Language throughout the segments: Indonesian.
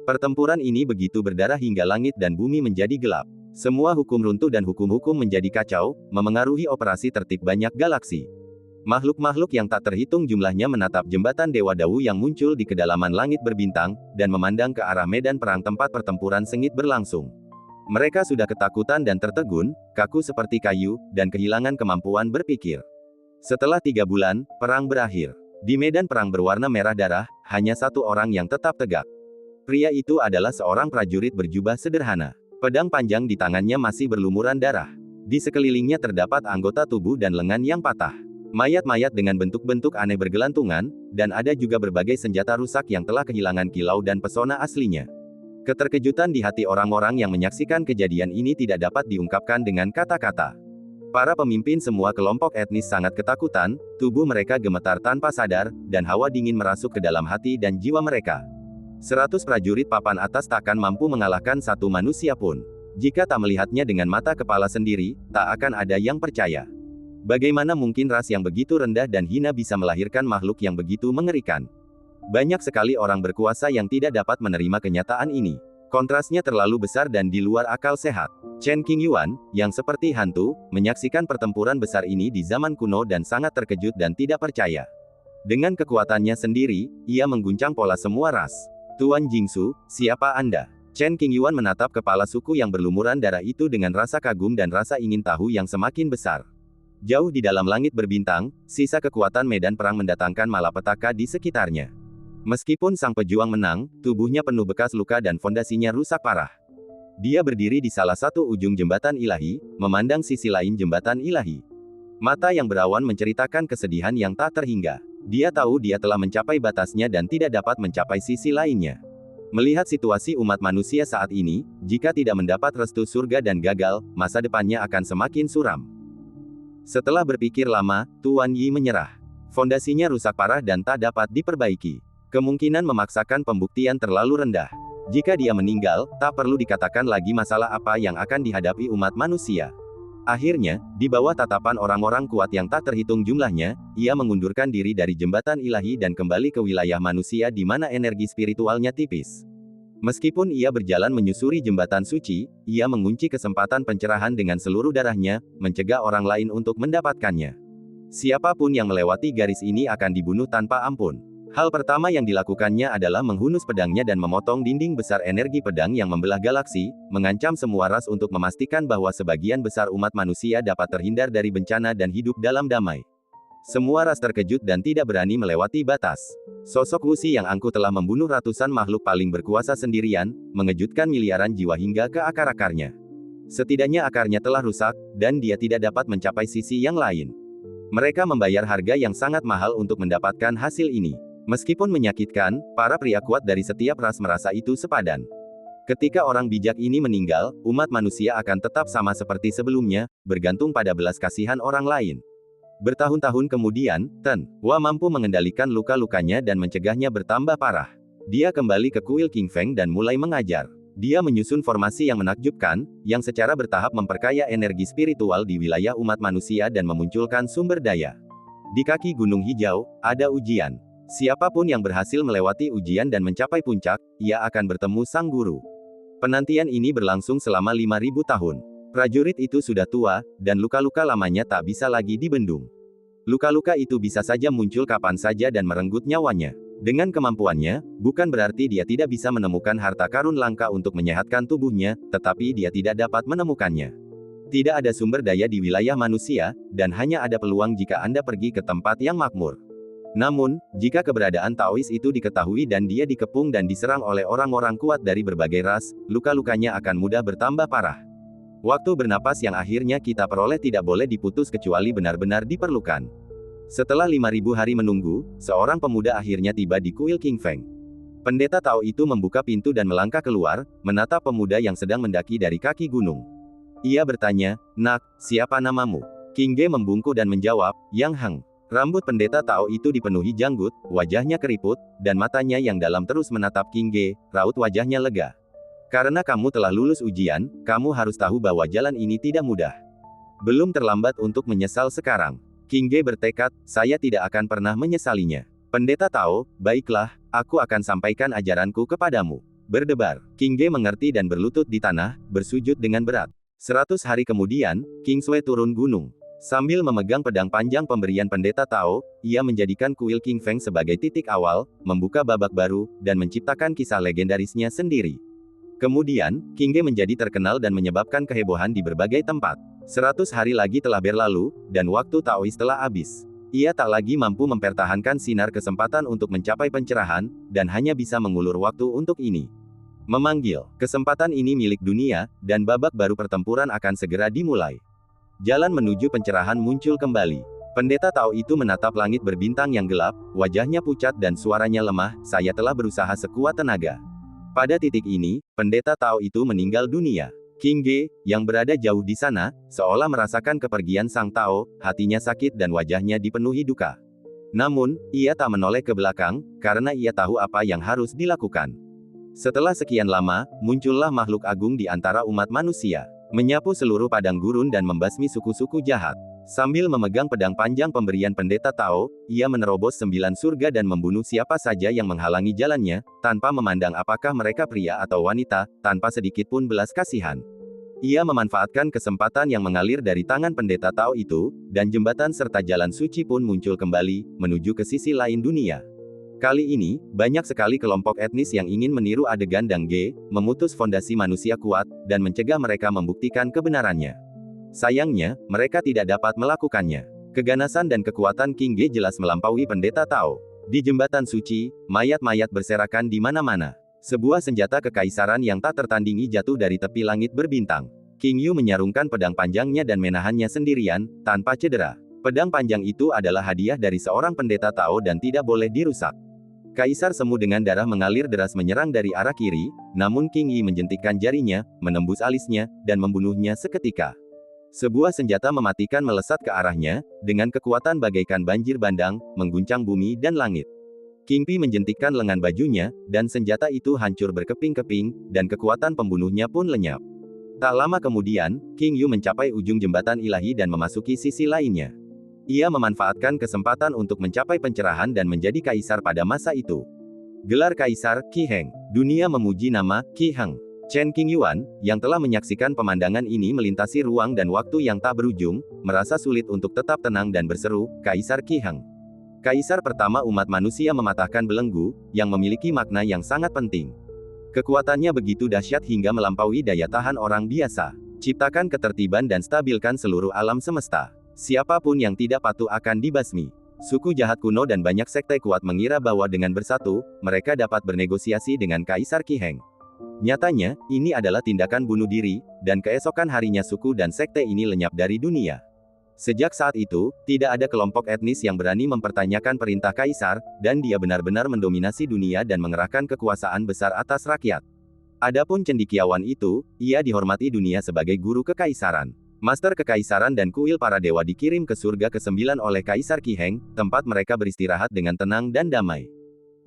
Pertempuran ini begitu berdarah hingga langit dan bumi menjadi gelap. Semua hukum runtuh dan hukum-hukum menjadi kacau, memengaruhi operasi tertib banyak galaksi. Makhluk-makhluk yang tak terhitung jumlahnya menatap jembatan Dewa Dawu yang muncul di kedalaman langit berbintang, dan memandang ke arah medan perang tempat pertempuran sengit berlangsung. Mereka sudah ketakutan dan tertegun, kaku seperti kayu, dan kehilangan kemampuan berpikir. Setelah 3 bulan, perang berakhir. Di medan perang berwarna merah darah, hanya satu orang yang tetap tegak. Pria itu adalah seorang prajurit berjubah sederhana. Pedang panjang di tangannya masih berlumuran darah. Di sekelilingnya terdapat anggota tubuh dan lengan yang patah. Mayat-mayat dengan bentuk-bentuk aneh bergelantungan, dan ada juga berbagai senjata rusak yang telah kehilangan kilau dan pesona aslinya. Keterkejutan di hati orang-orang yang menyaksikan kejadian ini tidak dapat diungkapkan dengan kata-kata. Para pemimpin semua kelompok etnis sangat ketakutan, tubuh mereka gemetar tanpa sadar, dan hawa dingin merasuk ke dalam hati dan jiwa mereka. 100 prajurit papan atas takkan mampu mengalahkan satu manusia pun. Jika tak melihatnya dengan mata kepala sendiri, tak akan ada yang percaya. Bagaimana mungkin ras yang begitu rendah dan hina bisa melahirkan makhluk yang begitu mengerikan? Banyak sekali orang berkuasa yang tidak dapat menerima kenyataan ini. Kontrasnya terlalu besar dan di luar akal sehat. Chen Qingyuan, yang seperti hantu, menyaksikan pertempuran besar ini di zaman kuno dan sangat terkejut dan tidak percaya. Dengan kekuatannya sendiri, ia mengguncang pola semua ras. Tuan Jingsu, siapa Anda? Chen Qingyuan menatap kepala suku yang berlumuran darah itu dengan rasa kagum dan rasa ingin tahu yang semakin besar. Jauh di dalam langit berbintang, sisa kekuatan medan perang mendatangkan malapetaka di sekitarnya. Meskipun sang pejuang menang, tubuhnya penuh bekas luka dan fondasinya rusak parah. Dia berdiri di salah satu ujung jembatan ilahi, memandang sisi lain jembatan ilahi. Mata yang berawan menceritakan kesedihan yang tak terhingga. Dia tahu dia telah mencapai batasnya dan tidak dapat mencapai sisi lainnya. Melihat situasi umat manusia saat ini, jika tidak mendapat restu surga dan gagal, masa depannya akan semakin suram. Setelah berpikir lama, Tuan Yi menyerah. Fondasinya rusak parah dan tak dapat diperbaiki. Kemungkinan memaksakan pembuktian terlalu rendah. Jika dia meninggal, tak perlu dikatakan lagi masalah apa yang akan dihadapi umat manusia. Akhirnya, di bawah tatapan orang-orang kuat yang tak terhitung jumlahnya, ia mengundurkan diri dari jembatan ilahi dan kembali ke wilayah manusia di mana energi spiritualnya tipis. Meskipun ia berjalan menyusuri jembatan suci, ia mengunci kesempatan pencerahan dengan seluruh darahnya, mencegah orang lain untuk mendapatkannya. Siapapun yang melewati garis ini akan dibunuh tanpa ampun. Hal pertama yang dilakukannya adalah menghunus pedangnya dan memotong dinding besar energi pedang yang membelah galaksi, mengancam semua ras untuk memastikan bahwa sebagian besar umat manusia dapat terhindar dari bencana dan hidup dalam damai. Semua ras terkejut dan tidak berani melewati batas. Sosok Wuxi yang angkuh telah membunuh ratusan makhluk paling berkuasa sendirian, mengejutkan miliaran jiwa hingga ke akar-akarnya. Setidaknya akarnya telah rusak, dan dia tidak dapat mencapai sisi yang lain. Mereka membayar harga yang sangat mahal untuk mendapatkan hasil ini. Meskipun menyakitkan, para pria kuat dari setiap ras merasa itu sepadan. Ketika orang bijak ini meninggal, umat manusia akan tetap sama seperti sebelumnya, bergantung pada belas kasihan orang lain. Bertahun-tahun kemudian, Ten Hua mampu mengendalikan luka-lukanya dan mencegahnya bertambah parah. Dia kembali ke kuil King Feng dan mulai mengajar. Dia menyusun formasi yang menakjubkan, yang secara bertahap memperkaya energi spiritual di wilayah umat manusia dan memunculkan sumber daya. Di kaki Gunung Hijau, ada ujian. Siapapun yang berhasil melewati ujian dan mencapai puncak, ia akan bertemu sang guru. Penantian ini berlangsung selama 5.000 tahun. Prajurit itu sudah tua, dan luka-luka lamanya tak bisa lagi dibendung. Luka-luka itu bisa saja muncul kapan saja dan merenggut nyawanya. Dengan kemampuannya, bukan berarti dia tidak bisa menemukan harta karun langka untuk menyehatkan tubuhnya, tetapi dia tidak dapat menemukannya. Tidak ada sumber daya di wilayah manusia, dan hanya ada peluang jika Anda pergi ke tempat yang makmur. Namun, jika keberadaan Taois itu diketahui dan dia dikepung dan diserang oleh orang-orang kuat dari berbagai ras, luka-lukanya akan mudah bertambah parah. Waktu bernapas yang akhirnya kita peroleh tidak boleh diputus kecuali benar-benar diperlukan. Setelah 5.000 hari menunggu, seorang pemuda akhirnya tiba di kuil King Feng. Pendeta Tao itu membuka pintu dan melangkah keluar, menatap pemuda yang sedang mendaki dari kaki gunung. Ia bertanya, "Nak, siapa namamu?" King Ge membungkuk dan menjawab, "Yang Heng." Rambut pendeta Tao itu dipenuhi janggut, wajahnya keriput, dan matanya yang dalam terus menatap King Ge, raut wajahnya lega. "Karena kamu telah lulus ujian, kamu harus tahu bahwa jalan ini tidak mudah. Belum terlambat untuk menyesal sekarang." King Ge bertekad, "Saya tidak akan pernah menyesalinya." Pendeta Tao, "Baiklah, aku akan sampaikan ajaranku kepadamu." berdebar. King Ge mengerti dan berlutut di tanah, bersujud dengan berat. 100 hari kemudian, King Sui turun gunung. Sambil memegang pedang panjang pemberian pendeta Tao, ia menjadikan kuil King Feng sebagai titik awal, membuka babak baru, dan menciptakan kisah legendarisnya sendiri. Kemudian, King Ge menjadi terkenal dan menyebabkan kehebohan di berbagai tempat. 100 hari lagi telah berlalu, dan waktu Taois telah habis. Ia tak lagi mampu mempertahankan sinar kesempatan untuk mencapai pencerahan, dan hanya bisa mengulur waktu untuk ini. Memanggil, kesempatan ini milik dunia, dan babak baru pertempuran akan segera dimulai. Jalan menuju pencerahan muncul kembali. Pendeta Tao itu menatap langit berbintang yang gelap, wajahnya pucat dan suaranya lemah, "Saya telah berusaha sekuat tenaga." Pada titik ini, pendeta Tao itu meninggal dunia. King Ge, yang berada jauh di sana, seolah merasakan kepergian sang Tao, hatinya sakit dan wajahnya dipenuhi duka. Namun, ia tak menoleh ke belakang, karena ia tahu apa yang harus dilakukan. Setelah sekian lama, muncullah makhluk agung di antara umat manusia. Menyapu seluruh padang gurun dan membasmi suku-suku jahat. Sambil memegang pedang panjang pemberian pendeta Tao, ia menerobos 9 surga dan membunuh siapa saja yang menghalangi jalannya, tanpa memandang apakah mereka pria atau wanita, tanpa sedikit pun belas kasihan. Ia memanfaatkan kesempatan yang mengalir dari tangan pendeta Tao itu, dan jembatan serta jalan suci pun muncul kembali, menuju ke sisi lain dunia. Kali ini, banyak sekali kelompok etnis yang ingin meniru adegan Dang Ge, memutus fondasi manusia kuat, dan mencegah mereka membuktikan kebenarannya. Sayangnya, mereka tidak dapat melakukannya. Keganasan dan kekuatan King Ge jelas melampaui pendeta Tao. Di jembatan suci, mayat-mayat berserakan di mana-mana. Sebuah senjata kekaisaran yang tak tertandingi jatuh dari tepi langit berbintang. King Yu menyarungkan pedang panjangnya dan menahannya sendirian, tanpa cedera. Pedang panjang itu adalah hadiah dari seorang pendeta Tao dan tidak boleh dirusak. Kaisar semu dengan darah mengalir deras menyerang dari arah kiri, namun King Yi menjentikkan jarinya, menembus alisnya, dan membunuhnya seketika. Sebuah senjata mematikan melesat ke arahnya, dengan kekuatan bagaikan banjir bandang, mengguncang bumi dan langit. King Pi menjentikkan lengan bajunya, dan senjata itu hancur berkeping-keping, dan kekuatan pembunuhnya pun lenyap. Tak lama kemudian, King Yu mencapai ujung jembatan ilahi dan memasuki sisi lainnya. Ia memanfaatkan kesempatan untuk mencapai pencerahan dan menjadi kaisar pada masa itu. Gelar Kaisar, Qi Heng. Dunia memuji nama, Qi Heng. Chen Qingyuan, yang telah menyaksikan pemandangan ini melintasi ruang dan waktu yang tak berujung, merasa sulit untuk tetap tenang dan berseru, "Kaisar Qi Heng." Kaisar pertama umat manusia mematahkan belenggu, yang memiliki makna yang sangat penting. Kekuatannya begitu dahsyat hingga melampaui daya tahan orang biasa. Ciptakan ketertiban dan stabilkan seluruh alam semesta. Siapapun yang tidak patuh akan dibasmi. Suku jahat kuno dan banyak sekte kuat mengira bahwa dengan bersatu, mereka dapat bernegosiasi dengan Kaisar Qi Heng. Nyatanya, ini adalah tindakan bunuh diri, dan keesokan harinya suku dan sekte ini lenyap dari dunia. Sejak saat itu, tidak ada kelompok etnis yang berani mempertanyakan perintah Kaisar, dan dia benar-benar mendominasi dunia dan mengerahkan kekuasaan besar atas rakyat. Adapun cendekiawan itu, ia dihormati dunia sebagai guru kekaisaran. Master Kekaisaran dan kuil para dewa dikirim ke surga ke-9 oleh Kaisar Qi Heng, tempat mereka beristirahat dengan tenang dan damai.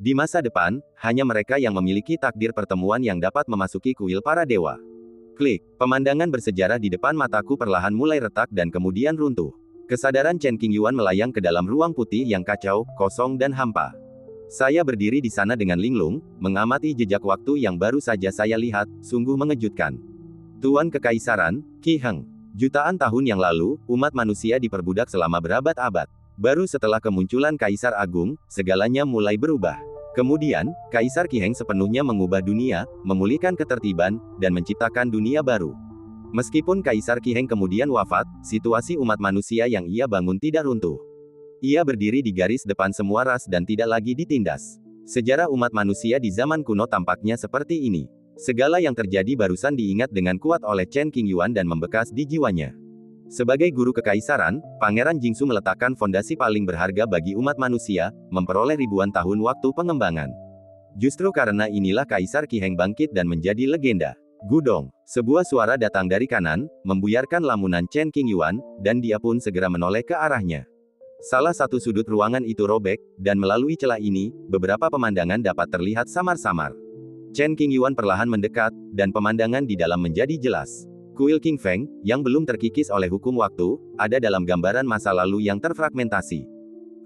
Di masa depan, hanya mereka yang memiliki takdir pertemuan yang dapat memasuki kuil para dewa. Klik, pemandangan bersejarah di depan mataku perlahan mulai retak dan kemudian runtuh. Kesadaran Chen Qingyuan melayang ke dalam ruang putih yang kacau, kosong dan hampa. Saya berdiri di sana dengan linglung, mengamati jejak waktu yang baru saja saya lihat, sungguh mengejutkan. Tuan Kekaisaran, Qi Heng. Jutaan tahun yang lalu, umat manusia diperbudak selama berabad-abad. Baru setelah kemunculan Kaisar Agung, segalanya mulai berubah. Kemudian, Kaisar Qi Heng sepenuhnya mengubah dunia, memulihkan ketertiban, dan menciptakan dunia baru. Meskipun Kaisar Qi Heng kemudian wafat, situasi umat manusia yang ia bangun tidak runtuh. Ia berdiri di garis depan semua ras dan tidak lagi ditindas. Sejarah umat manusia di zaman kuno tampaknya seperti ini. Segala yang terjadi barusan diingat dengan kuat oleh Chen Qingyuan dan membekas di jiwanya. Sebagai guru kekaisaran, Pangeran Jingsu meletakkan fondasi paling berharga bagi umat manusia, memperoleh ribuan tahun waktu pengembangan. Justru karena inilah Kaisar Qi Heng bangkit dan menjadi legenda. Gudong, sebuah suara datang dari kanan, membuyarkan lamunan Chen Qingyuan, dan dia pun segera menoleh ke arahnya. Salah satu sudut ruangan itu robek, dan melalui celah ini, beberapa pemandangan dapat terlihat samar-samar. Chen Qingyuan perlahan mendekat, dan pemandangan di dalam menjadi jelas. Kuil King Feng, yang belum terkikis oleh hukum waktu, ada dalam gambaran masa lalu yang terfragmentasi.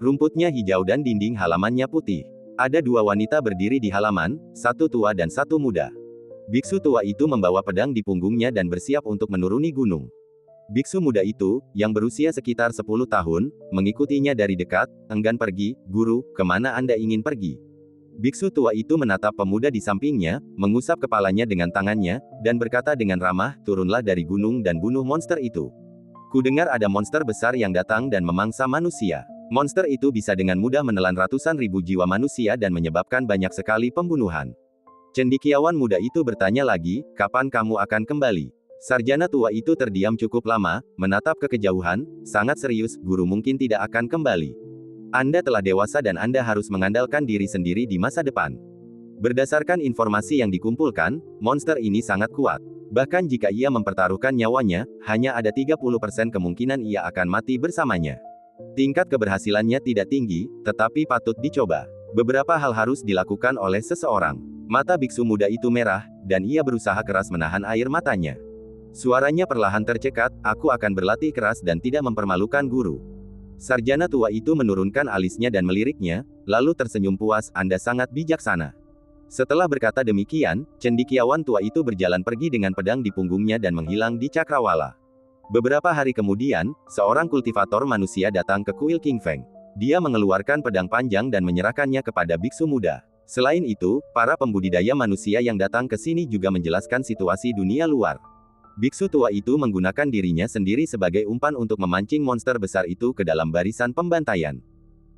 Rumputnya hijau dan dinding halamannya putih. Ada dua wanita berdiri di halaman, satu tua dan satu muda. Biksu tua itu membawa pedang di punggungnya dan bersiap untuk menuruni gunung. Biksu muda itu, yang berusia sekitar 10 tahun, mengikutinya dari dekat. "Enggan pergi, guru, kemana Anda ingin pergi?" Biksu tua itu menatap pemuda di sampingnya, mengusap kepalanya dengan tangannya, dan berkata dengan ramah, "Turunlah dari gunung dan bunuh monster itu. Kudengar ada monster besar yang datang dan memangsa manusia. Monster itu bisa dengan mudah menelan ratusan ribu jiwa manusia dan menyebabkan banyak sekali pembunuhan." Cendekiawan muda itu bertanya lagi, "Kapan kamu akan kembali?" Sarjana tua itu terdiam cukup lama, menatap ke kejauhan, sangat serius, "Guru mungkin tidak akan kembali. Anda telah dewasa dan Anda harus mengandalkan diri sendiri di masa depan. Berdasarkan informasi yang dikumpulkan, monster ini sangat kuat. Bahkan jika ia mempertaruhkan nyawanya, hanya ada 30% kemungkinan ia akan mati bersamanya. Tingkat keberhasilannya tidak tinggi, tetapi patut dicoba. Beberapa hal harus dilakukan oleh seseorang." Mata biksu muda itu merah, dan ia berusaha keras menahan air matanya. Suaranya perlahan tercekat, "Aku akan berlatih keras dan tidak mempermalukan guru." Sarjana tua itu menurunkan alisnya dan meliriknya, lalu tersenyum puas, "Anda sangat bijaksana." Setelah berkata demikian, cendekiawan tua itu berjalan pergi dengan pedang di punggungnya dan menghilang di cakrawala. Beberapa hari kemudian, seorang kultivator manusia datang ke kuil King Feng. Dia mengeluarkan pedang panjang dan menyerahkannya kepada biksu muda. Selain itu, para pembudidaya manusia yang datang ke sini juga menjelaskan situasi dunia luar. Biksu tua itu menggunakan dirinya sendiri sebagai umpan untuk memancing monster besar itu ke dalam barisan pembantaian.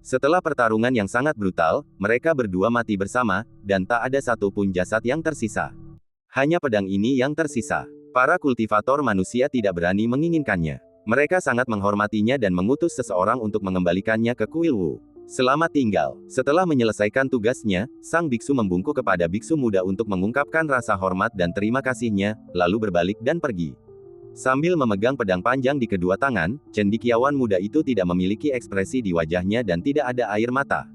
Setelah pertarungan yang sangat brutal, mereka berdua mati bersama, dan tak ada satupun jasad yang tersisa. Hanya pedang ini yang tersisa. Para kultivator manusia tidak berani menginginkannya. Mereka sangat menghormatinya dan mengutus seseorang untuk mengembalikannya ke kuil Wu. Selamat tinggal. Setelah menyelesaikan tugasnya, sang biksu membungkuk kepada biksu muda untuk mengungkapkan rasa hormat dan terima kasihnya, lalu berbalik dan pergi. Sambil memegang pedang panjang di kedua tangan, cendekiawan muda itu tidak memiliki ekspresi di wajahnya dan tidak ada air mata.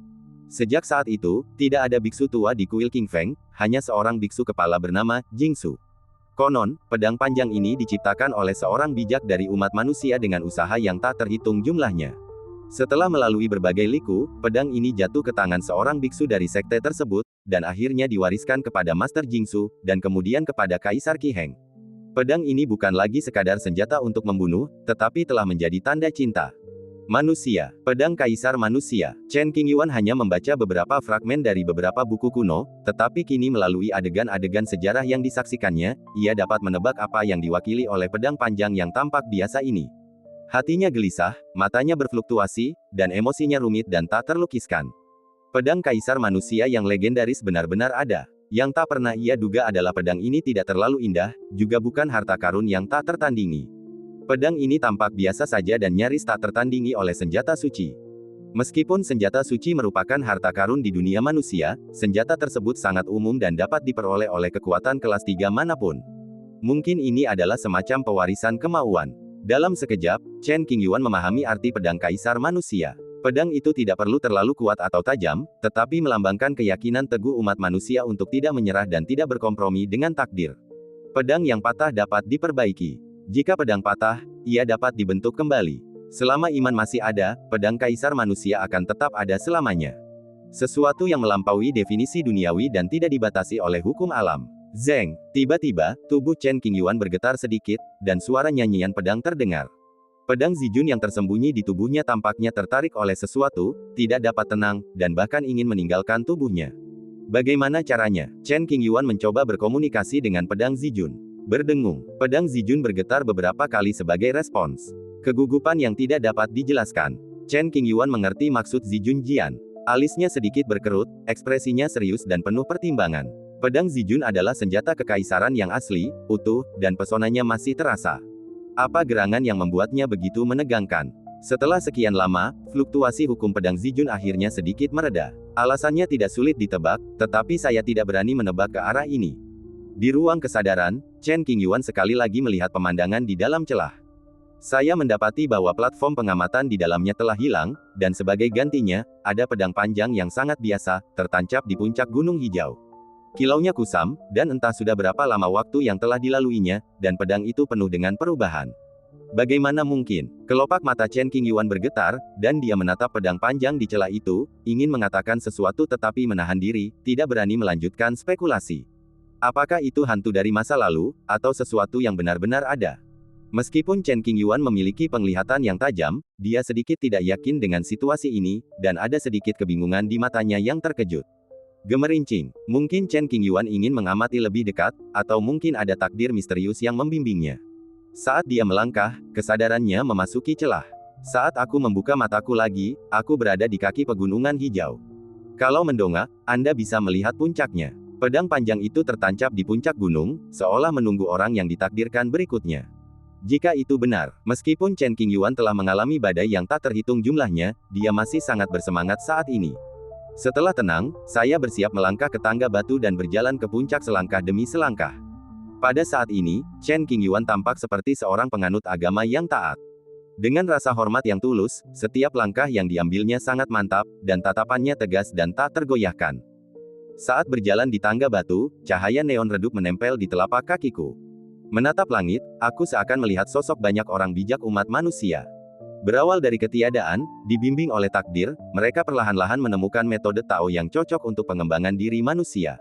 Sejak saat itu, tidak ada biksu tua di kuil King Feng, hanya seorang biksu kepala bernama Jingsu. Konon, pedang panjang ini diciptakan oleh seorang bijak dari umat manusia dengan usaha yang tak terhitung jumlahnya. Setelah melalui berbagai liku, pedang ini jatuh ke tangan seorang biksu dari sekte tersebut, dan akhirnya diwariskan kepada Master Jingsu, dan kemudian kepada Kaisar Qi Heng. Pedang ini bukan lagi sekadar senjata untuk membunuh, tetapi telah menjadi tanda cinta. Manusia, pedang Kaisar Manusia. Chen Qingyuan hanya membaca beberapa fragmen dari beberapa buku kuno, tetapi kini melalui adegan-adegan sejarah yang disaksikannya, ia dapat menebak apa yang diwakili oleh pedang panjang yang tampak biasa ini. Hatinya gelisah, matanya berfluktuasi, dan emosinya rumit dan tak terlukiskan. Pedang Kaisar Manusia yang legendaris benar-benar ada. Yang tak pernah ia duga adalah pedang ini tidak terlalu indah, juga bukan harta karun yang tak tertandingi. Pedang ini tampak biasa saja dan nyaris tak tertandingi oleh senjata suci. Meskipun senjata suci merupakan harta karun di dunia manusia, senjata tersebut sangat umum dan dapat diperoleh oleh kekuatan kelas 3 manapun. Mungkin ini adalah semacam pewarisan kemauan. Dalam sekejap, Chen Qingyuan memahami arti pedang Kaisar Manusia. Pedang itu tidak perlu terlalu kuat atau tajam, tetapi melambangkan keyakinan teguh umat manusia untuk tidak menyerah dan tidak berkompromi dengan takdir. Pedang yang patah dapat diperbaiki. Jika pedang patah, ia dapat dibentuk kembali. Selama iman masih ada, pedang Kaisar Manusia akan tetap ada selamanya. Sesuatu yang melampaui definisi duniawi dan tidak dibatasi oleh hukum alam. Zeng, tiba-tiba, tubuh Chen Qingyuan bergetar sedikit, dan suara nyanyian pedang terdengar. Pedang Zijun yang tersembunyi di tubuhnya tampaknya tertarik oleh sesuatu, tidak dapat tenang, dan bahkan ingin meninggalkan tubuhnya. Bagaimana caranya? Chen Qingyuan mencoba berkomunikasi dengan pedang Zijun. Berdengung, pedang Zijun bergetar beberapa kali sebagai respons. Kegugupan yang tidak dapat dijelaskan. Chen Qingyuan mengerti maksud Zijun Jian. Alisnya sedikit berkerut, ekspresinya serius dan penuh pertimbangan. Pedang Zijun adalah senjata kekaisaran yang asli, utuh, dan pesonanya masih terasa. Apa gerangan yang membuatnya begitu menegangkan? Setelah sekian lama, fluktuasi hukum pedang Zijun akhirnya sedikit mereda. Alasannya tidak sulit ditebak, tetapi saya tidak berani menebak ke arah ini. Di ruang kesadaran, Chen Qingyuan sekali lagi melihat pemandangan di dalam celah. Saya mendapati bahwa platform pengamatan di dalamnya telah hilang, dan sebagai gantinya, ada pedang panjang yang sangat biasa, tertancap di puncak gunung hijau. Kilaunya kusam, dan entah sudah berapa lama waktu yang telah dilaluinya, dan pedang itu penuh dengan perubahan. Bagaimana mungkin? Kelopak mata Chen Qingyuan bergetar, dan dia menatap pedang panjang di celah itu, ingin mengatakan sesuatu tetapi menahan diri, tidak berani melanjutkan spekulasi. Apakah itu hantu dari masa lalu, atau sesuatu yang benar-benar ada? Meskipun Chen Qingyuan memiliki penglihatan yang tajam, dia sedikit tidak yakin dengan situasi ini, dan ada sedikit kebingungan di matanya yang terkejut. Gemerincing, mungkin Chen Qingyuan ingin mengamati lebih dekat, atau mungkin ada takdir misterius yang membimbingnya. Saat dia melangkah, kesadarannya memasuki celah. Saat aku membuka mataku lagi, aku berada di kaki pegunungan hijau. Kalau mendongak, Anda bisa melihat puncaknya. Pedang panjang itu tertancap di puncak gunung, seolah menunggu orang yang ditakdirkan berikutnya. Jika itu benar, meskipun Chen Qingyuan telah mengalami badai yang tak terhitung jumlahnya, dia masih sangat bersemangat saat ini. Setelah tenang, saya bersiap melangkah ke tangga batu dan berjalan ke puncak selangkah demi selangkah. Pada saat ini, Chen Qingyuan tampak seperti seorang penganut agama yang taat. Dengan rasa hormat yang tulus, setiap langkah yang diambilnya sangat mantap, dan tatapannya tegas dan tak tergoyahkan. Saat berjalan di tangga batu, cahaya neon redup menempel di telapak kakiku. Menatap langit, aku seakan melihat sosok banyak orang bijak umat manusia. Berawal dari ketiadaan, dibimbing oleh takdir, mereka perlahan-lahan menemukan metode Tao yang cocok untuk pengembangan diri manusia.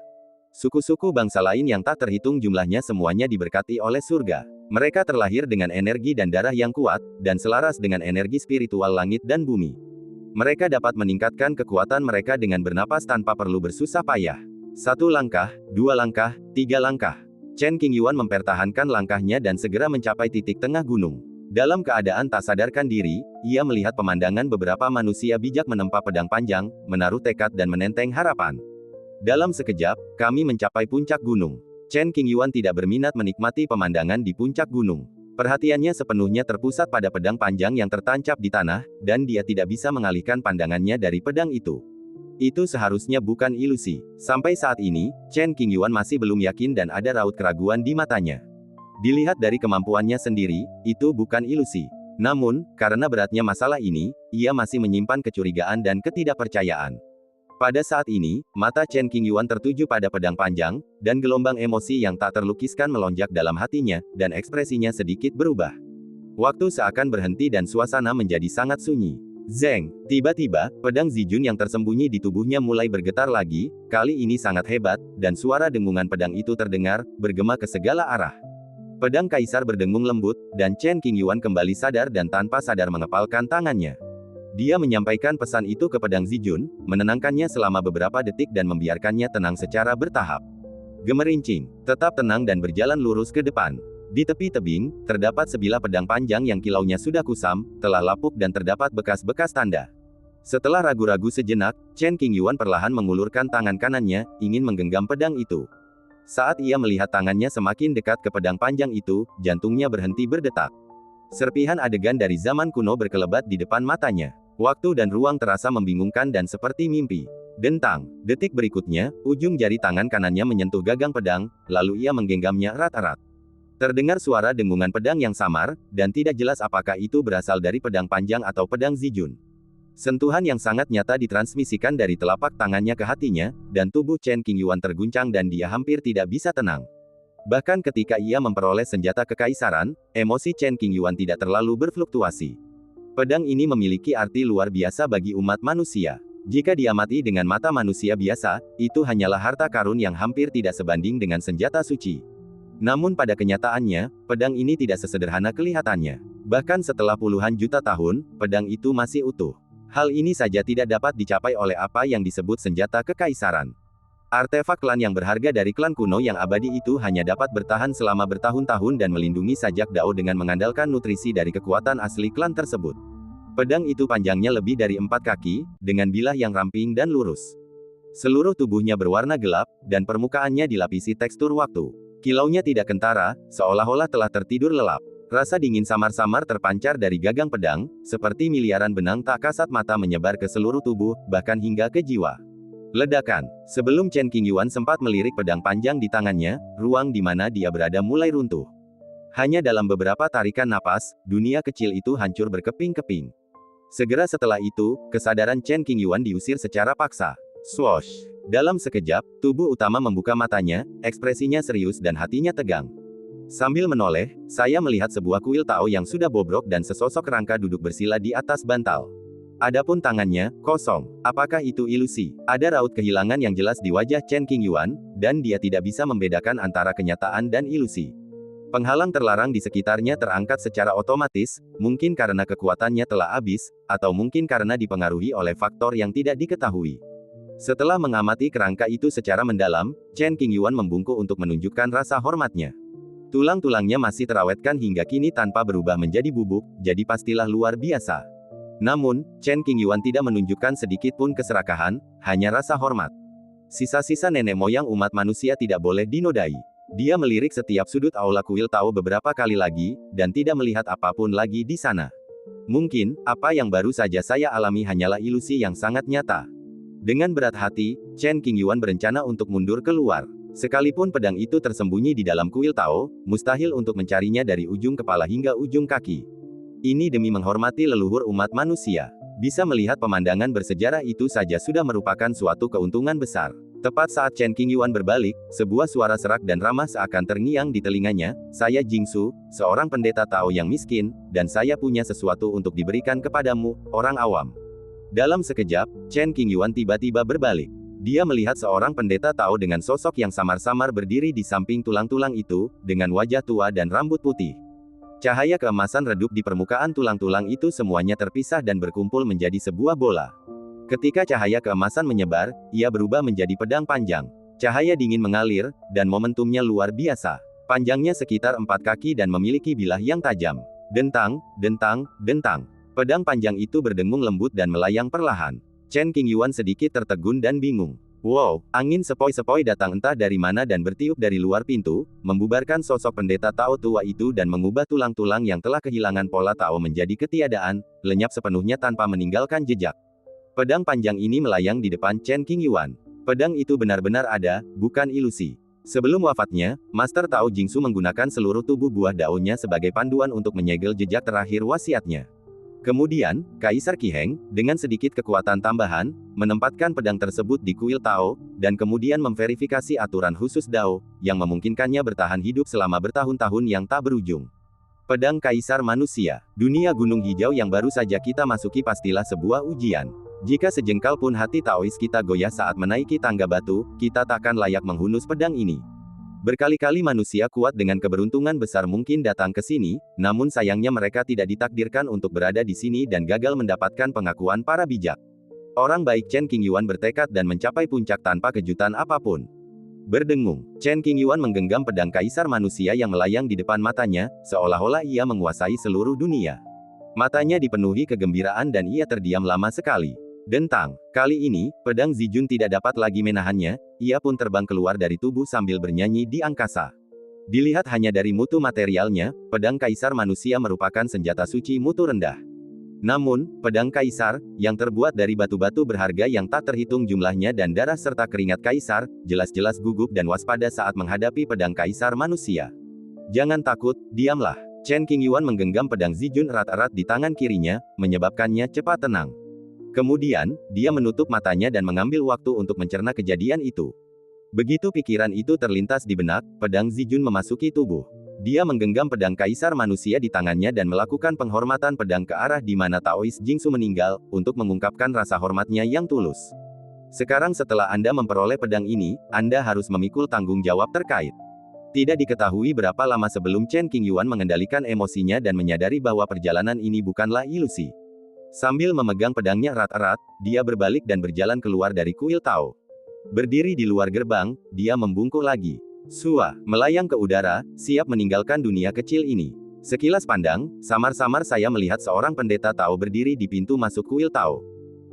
Suku-suku bangsa lain yang tak terhitung jumlahnya semuanya diberkati oleh surga. Mereka terlahir dengan energi dan darah yang kuat, dan selaras dengan energi spiritual langit dan bumi. Mereka dapat meningkatkan kekuatan mereka dengan bernapas tanpa perlu bersusah payah. 1 langkah, 2 langkah, 3 langkah. Chen Qingyuan mempertahankan langkahnya dan segera mencapai titik tengah gunung. Dalam keadaan tak sadarkan diri, ia melihat pemandangan beberapa manusia bijak menempa pedang panjang, menaruh tekad dan menenteng harapan. Dalam sekejap, kami mencapai puncak gunung. Chen Qingyuan tidak berminat menikmati pemandangan di puncak gunung. Perhatiannya sepenuhnya terpusat pada pedang panjang yang tertancap di tanah, dan dia tidak bisa mengalihkan pandangannya dari pedang itu. Itu seharusnya bukan ilusi. Sampai saat ini, Chen Qingyuan masih belum yakin dan ada raut keraguan di matanya. Dilihat dari kemampuannya sendiri, itu bukan ilusi. Namun, karena beratnya masalah ini, ia masih menyimpan kecurigaan dan ketidakpercayaan. Pada saat ini, mata Chen Qingyuan tertuju pada pedang panjang, dan gelombang emosi yang tak terlukiskan melonjak dalam hatinya, dan ekspresinya sedikit berubah. Waktu seakan berhenti dan suasana menjadi sangat sunyi. Zeng, tiba-tiba, pedang Zijun yang tersembunyi di tubuhnya mulai bergetar lagi, kali ini sangat hebat, dan suara dengungan pedang itu terdengar, bergema ke segala arah. Pedang kaisar berdengung lembut, dan Chen Qingyuan kembali sadar dan tanpa sadar mengepalkan tangannya. Dia menyampaikan pesan itu ke pedang Zijun, menenangkannya selama beberapa detik dan membiarkannya tenang secara bertahap. Gemerincing, tetap tenang dan berjalan lurus ke depan. Di tepi tebing, terdapat sebilah pedang panjang yang kilaunya sudah kusam, telah lapuk dan terdapat bekas-bekas tanda. Setelah ragu-ragu sejenak, Chen Qingyuan perlahan mengulurkan tangan kanannya, ingin menggenggam pedang itu. Saat ia melihat tangannya semakin dekat ke pedang panjang itu, jantungnya berhenti berdetak. Serpihan adegan dari zaman kuno berkelebat di depan matanya. Waktu dan ruang terasa membingungkan dan seperti mimpi. Dentang, detik berikutnya, ujung jari tangan kanannya menyentuh gagang pedang, lalu ia menggenggamnya erat-erat. Terdengar suara dengungan pedang yang samar, dan tidak jelas apakah itu berasal dari pedang panjang atau pedang Zijun. Sentuhan yang sangat nyata ditransmisikan dari telapak tangannya ke hatinya, dan tubuh Chen Qingyuan terguncang dan dia hampir tidak bisa tenang. Bahkan ketika ia memperoleh senjata kekaisaran, emosi Chen Qingyuan tidak terlalu berfluktuasi. Pedang ini memiliki arti luar biasa bagi umat manusia. Jika diamati dengan mata manusia biasa, itu hanyalah harta karun yang hampir tidak sebanding dengan senjata suci. Namun pada kenyataannya, pedang ini tidak sesederhana kelihatannya. Bahkan setelah puluhan juta tahun, pedang itu masih utuh. Hal ini saja tidak dapat dicapai oleh apa yang disebut senjata kekaisaran. Artefak klan yang berharga dari klan kuno yang abadi itu hanya dapat bertahan selama bertahun-tahun dan melindungi sajak Dao dengan mengandalkan nutrisi dari kekuatan asli klan tersebut. Pedang itu panjangnya lebih dari 4 kaki, dengan bilah yang ramping dan lurus. Seluruh tubuhnya berwarna gelap, dan permukaannya dilapisi tekstur waktu. Kilaunya tidak kentara, seolah-olah telah tertidur lelap. Rasa dingin samar-samar terpancar dari gagang pedang, seperti miliaran benang tak kasat mata menyebar ke seluruh tubuh, bahkan hingga ke jiwa. Ledakan. Sebelum Chen Qingyuan sempat melirik pedang panjang di tangannya, ruang di mana dia berada mulai runtuh. Hanya dalam beberapa tarikan napas, dunia kecil itu hancur berkeping-keping. Segera setelah itu, kesadaran Chen Qingyuan diusir secara paksa. Swoosh! Dalam sekejap, tubuh utama membuka matanya, ekspresinya serius dan hatinya tegang. Sambil menoleh, saya melihat sebuah kuil Tao yang sudah bobrok dan sesosok kerangka duduk bersila di atas bantal. Adapun tangannya, kosong. Apakah itu ilusi? Ada raut kehilangan yang jelas di wajah Chen Qingyuan, dan dia tidak bisa membedakan antara kenyataan dan ilusi. Penghalang terlarang di sekitarnya terangkat secara otomatis, mungkin karena kekuatannya telah habis, atau mungkin karena dipengaruhi oleh faktor yang tidak diketahui. Setelah mengamati kerangka itu secara mendalam, Chen Qingyuan membungkuk untuk menunjukkan rasa hormatnya. Tulang-tulangnya masih terawetkan hingga kini tanpa berubah menjadi bubuk, jadi pastilah luar biasa. Namun, Chen Qingyuan tidak menunjukkan sedikit pun keserakahan, hanya rasa hormat. Sisa-sisa nenek moyang umat manusia tidak boleh dinodai. Dia melirik setiap sudut aula kuil Tao beberapa kali lagi, dan tidak melihat apapun lagi di sana. Mungkin, apa yang baru saja saya alami hanyalah ilusi yang sangat nyata. Dengan berat hati, Chen Qingyuan berencana untuk mundur keluar. Sekalipun pedang itu tersembunyi di dalam kuil Tao, mustahil untuk mencarinya dari ujung kepala hingga ujung kaki. Ini demi menghormati leluhur umat manusia. Bisa melihat pemandangan bersejarah itu saja sudah merupakan suatu keuntungan besar. Tepat saat Chen Qingyuan berbalik, sebuah suara serak dan ramah seakan terngiang di telinganya, "Saya Jingsu, seorang pendeta Tao yang miskin, dan saya punya sesuatu untuk diberikan kepadamu, orang awam." Dalam sekejap, Chen Qingyuan tiba-tiba berbalik. Dia melihat seorang pendeta Tao dengan sosok yang samar-samar berdiri di samping tulang-tulang itu, dengan wajah tua dan rambut putih. Cahaya keemasan redup di permukaan tulang-tulang itu semuanya terpisah dan berkumpul menjadi sebuah bola. Ketika cahaya keemasan menyebar, ia berubah menjadi pedang panjang. Cahaya dingin mengalir, dan momentumnya luar biasa. Panjangnya sekitar 4 kaki dan memiliki bilah yang tajam. Dentang, dentang, dentang. Pedang panjang itu berdengung lembut dan melayang perlahan. Chen Qingyuan sedikit tertegun dan bingung. Wow, angin sepoi-sepoi datang entah dari mana dan bertiup dari luar pintu, membubarkan sosok pendeta Tao tua itu dan mengubah tulang-tulang yang telah kehilangan pola Tao menjadi ketiadaan, lenyap sepenuhnya tanpa meninggalkan jejak. Pedang panjang ini melayang di depan Chen Qingyuan. Pedang itu benar-benar ada, bukan ilusi. Sebelum wafatnya, Master Tao Jingsu menggunakan seluruh tubuh buah daunnya sebagai panduan untuk menyegel jejak terakhir wasiatnya. Kemudian, Kaisar Qiheng, dengan sedikit kekuatan tambahan, menempatkan pedang tersebut di kuil Tao, dan kemudian memverifikasi aturan khusus Dao, yang memungkinkannya bertahan hidup selama bertahun-tahun yang tak berujung. Pedang Kaisar Manusia. Dunia Gunung Hijau yang baru saja kita masuki pastilah sebuah ujian. Jika sejengkal pun hati Taois kita goyah saat menaiki tangga batu, kita takkan layak menghunus pedang ini. Berkali-kali manusia kuat dengan keberuntungan besar mungkin datang ke sini, namun sayangnya mereka tidak ditakdirkan untuk berada di sini dan gagal mendapatkan pengakuan para bijak. Orang baik Chen Qingyuan bertekad dan mencapai puncak tanpa kejutan apapun. Berdengung, Chen Qingyuan menggenggam pedang Kaisar Manusia yang melayang di depan matanya, seolah-olah ia menguasai seluruh dunia. Matanya dipenuhi kegembiraan dan ia terdiam lama sekali. Dentang. Kali ini, pedang Zijun tidak dapat lagi menahannya, ia pun terbang keluar dari tubuh sambil bernyanyi di angkasa. Dilihat hanya dari mutu materialnya, pedang Kaisar Manusia merupakan senjata suci mutu rendah. Namun, pedang Kaisar, yang terbuat dari batu-batu berharga yang tak terhitung jumlahnya dan darah serta keringat Kaisar, jelas-jelas gugup dan waspada saat menghadapi pedang Kaisar Manusia. Jangan takut, diamlah. Chen Qingyuan menggenggam pedang Zijun erat-erat di tangan kirinya, menyebabkannya cepat tenang. Kemudian, dia menutup matanya dan mengambil waktu untuk mencerna kejadian itu. Begitu pikiran itu terlintas di benak, pedang Zijun memasuki tubuh. Dia menggenggam pedang Kaisar Manusia di tangannya dan melakukan penghormatan pedang ke arah di mana Taois Jingsu meninggal, untuk mengungkapkan rasa hormatnya yang tulus. Sekarang setelah Anda memperoleh pedang ini, Anda harus memikul tanggung jawab terkait. Tidak diketahui berapa lama sebelum Chen Qingyuan mengendalikan emosinya dan menyadari bahwa perjalanan ini bukanlah ilusi. Sambil memegang pedangnya erat-erat, dia berbalik dan berjalan keluar dari kuil Tao. Berdiri di luar gerbang, dia membungkuk lagi. Sua, melayang ke udara, siap meninggalkan dunia kecil ini. Sekilas pandang, samar-samar saya melihat seorang pendeta Tao berdiri di pintu masuk kuil Tao.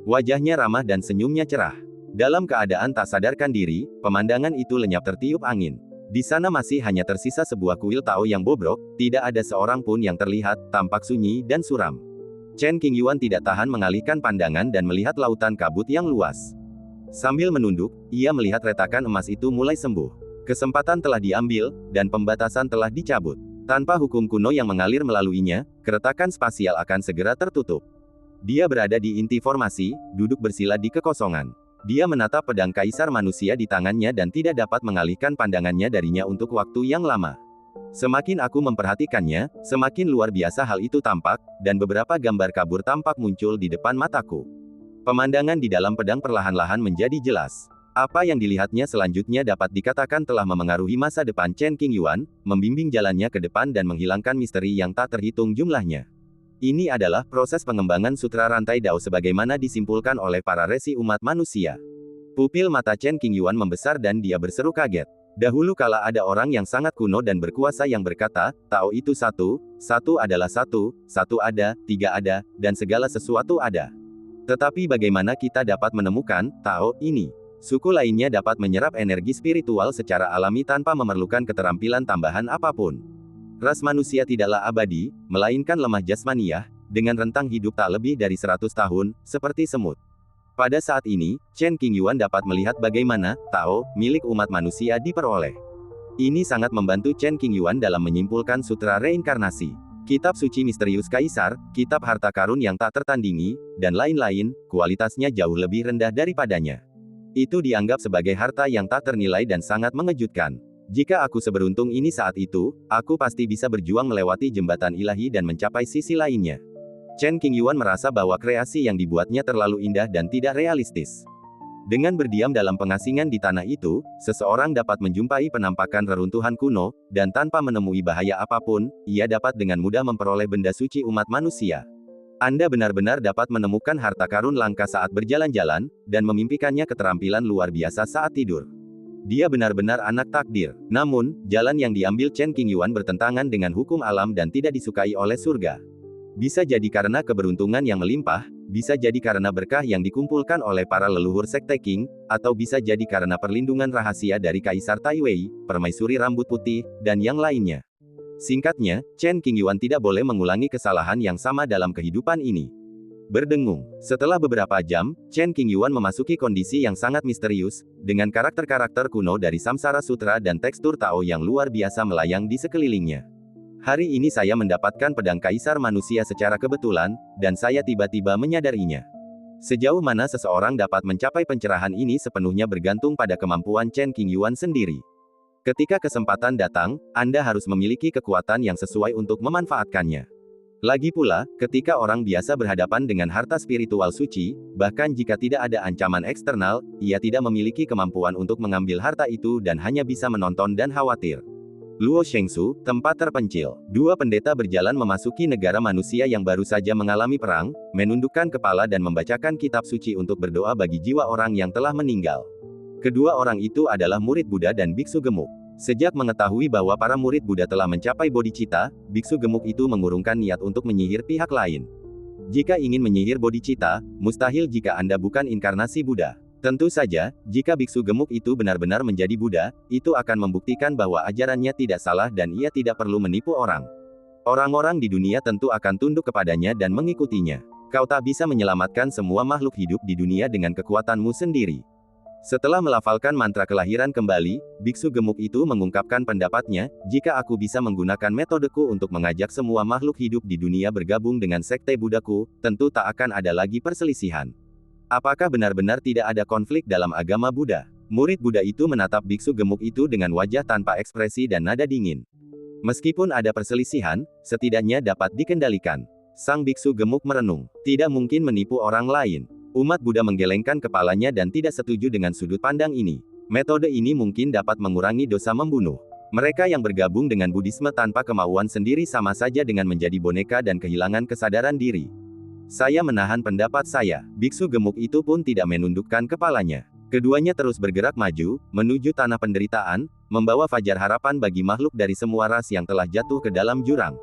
Wajahnya ramah dan senyumnya cerah. Dalam keadaan tak sadarkan diri, pemandangan itu lenyap tertiup angin. Di sana masih hanya tersisa sebuah kuil Tao yang bobrok, tidak ada seorang pun yang terlihat, tampak sunyi dan suram. Chen Qingyuan tidak tahan mengalihkan pandangan dan melihat lautan kabut yang luas. Sambil menunduk, ia melihat retakan emas itu mulai sembuh. Kesempatan telah diambil, dan pembatasan telah dicabut. Tanpa hukum kuno yang mengalir melaluinya, keretakan spasial akan segera tertutup. Dia berada di inti formasi, duduk bersila di kekosongan. Dia menatap pedang Kaisar Manusia di tangannya dan tidak dapat mengalihkan pandangannya darinya untuk waktu yang lama. Semakin aku memperhatikannya, semakin luar biasa hal itu tampak, dan beberapa gambar kabur tampak muncul di depan mataku. Pemandangan di dalam pedang perlahan-lahan menjadi jelas. Apa yang dilihatnya selanjutnya dapat dikatakan telah memengaruhi masa depan Chen Qingyuan, membimbing jalannya ke depan dan menghilangkan misteri yang tak terhitung jumlahnya. Ini adalah proses pengembangan sutra rantai Dao sebagaimana disimpulkan oleh para resi umat manusia. Pupil mata Chen Qingyuan membesar dan dia berseru kaget. Dahulu kala ada orang yang sangat kuno dan berkuasa yang berkata, Tao itu satu, satu adalah satu, satu ada, tiga ada, dan segala sesuatu ada. Tetapi bagaimana kita dapat menemukan Tao ini? Suku lainnya dapat menyerap energi spiritual secara alami tanpa memerlukan keterampilan tambahan apapun. Ras manusia tidaklah abadi, melainkan lemah jasmaniah, dengan rentang hidup tak lebih dari 100 tahun, seperti semut. Pada saat ini, Chen Qingyuan dapat melihat bagaimana Tao milik umat manusia diperoleh. Ini sangat membantu Chen Qingyuan dalam menyimpulkan sutra reinkarnasi. Kitab suci misterius kaisar, kitab harta karun yang tak tertandingi, dan lain-lain, kualitasnya jauh lebih rendah daripadanya. Itu dianggap sebagai harta yang tak ternilai dan sangat mengejutkan. Jika aku seberuntung ini saat itu, aku pasti bisa berjuang melewati jembatan ilahi dan mencapai sisi lainnya. Chen Qingyuan merasa bahwa kreasi yang dibuatnya terlalu indah dan tidak realistis. Dengan berdiam dalam pengasingan di tanah itu, seseorang dapat menjumpai penampakan reruntuhan kuno, dan tanpa menemui bahaya apapun, ia dapat dengan mudah memperoleh benda suci umat manusia. Anda benar-benar dapat menemukan harta karun langka saat berjalan-jalan, dan memimpikannya keterampilan luar biasa saat tidur. Dia benar-benar anak takdir. Namun, jalan yang diambil Chen Qingyuan bertentangan dengan hukum alam dan tidak disukai oleh surga. Bisa jadi karena keberuntungan yang melimpah, bisa jadi karena berkah yang dikumpulkan oleh para leluhur Sekte Qing, atau bisa jadi karena perlindungan rahasia dari Kaisar Taiwei, permaisuri rambut putih, dan yang lainnya. Singkatnya, Chen Qingyuan tidak boleh mengulangi kesalahan yang sama dalam kehidupan ini. Berdengung. Setelah beberapa jam, Chen Qingyuan memasuki kondisi yang sangat misterius, dengan karakter-karakter kuno dari Samsara Sutra dan tekstur Tao yang luar biasa melayang di sekelilingnya. Hari ini saya mendapatkan pedang kaisar manusia secara kebetulan, dan saya tiba-tiba menyadarinya. Sejauh mana seseorang dapat mencapai pencerahan ini sepenuhnya bergantung pada kemampuan Chen Qingyuan sendiri. Ketika kesempatan datang, Anda harus memiliki kekuatan yang sesuai untuk memanfaatkannya. Lagi pula, ketika orang biasa berhadapan dengan harta spiritual suci, bahkan jika tidak ada ancaman eksternal, ia tidak memiliki kemampuan untuk mengambil harta itu dan hanya bisa menonton dan khawatir. Luo Shengsu, tempat terpencil. Dua pendeta berjalan memasuki negara manusia yang baru saja mengalami perang, menundukkan kepala dan membacakan kitab suci untuk berdoa bagi jiwa orang yang telah meninggal. Kedua orang itu adalah murid Buddha dan biksu gemuk. Sejak mengetahui bahwa para murid Buddha telah mencapai bodhicitta, biksu gemuk itu mengurungkan niat untuk menyihir pihak lain. Jika ingin menyihir bodhicitta, mustahil jika Anda bukan inkarnasi Buddha. Tentu saja, jika biksu gemuk itu benar-benar menjadi Buddha, itu akan membuktikan bahwa ajarannya tidak salah dan ia tidak perlu menipu orang. Orang-orang di dunia tentu akan tunduk kepadanya dan mengikutinya. Kau tak bisa menyelamatkan semua makhluk hidup di dunia dengan kekuatanmu sendiri. Setelah melafalkan mantra kelahiran kembali, biksu gemuk itu mengungkapkan pendapatnya, jika aku bisa menggunakan metodeku untuk mengajak semua makhluk hidup di dunia bergabung dengan sekte Buddhaku, tentu tak akan ada lagi perselisihan. Apakah benar-benar tidak ada konflik dalam agama Buddha? Murid Buddha itu menatap biksu gemuk itu dengan wajah tanpa ekspresi dan nada dingin. Meskipun ada perselisihan, setidaknya dapat dikendalikan. Sang biksu gemuk merenung. Tidak mungkin menipu orang lain. Umat Buddha menggelengkan kepalanya dan tidak setuju dengan sudut pandang ini. Metode ini mungkin dapat mengurangi dosa membunuh. Mereka yang bergabung dengan Buddhisme tanpa kemauan sendiri sama saja dengan menjadi boneka dan kehilangan kesadaran diri. Saya menahan pendapat saya. Biksu gemuk itu pun tidak menundukkan kepalanya. Keduanya terus bergerak maju, menuju tanah penderitaan, membawa fajar harapan bagi makhluk dari semua ras yang telah jatuh ke dalam jurang.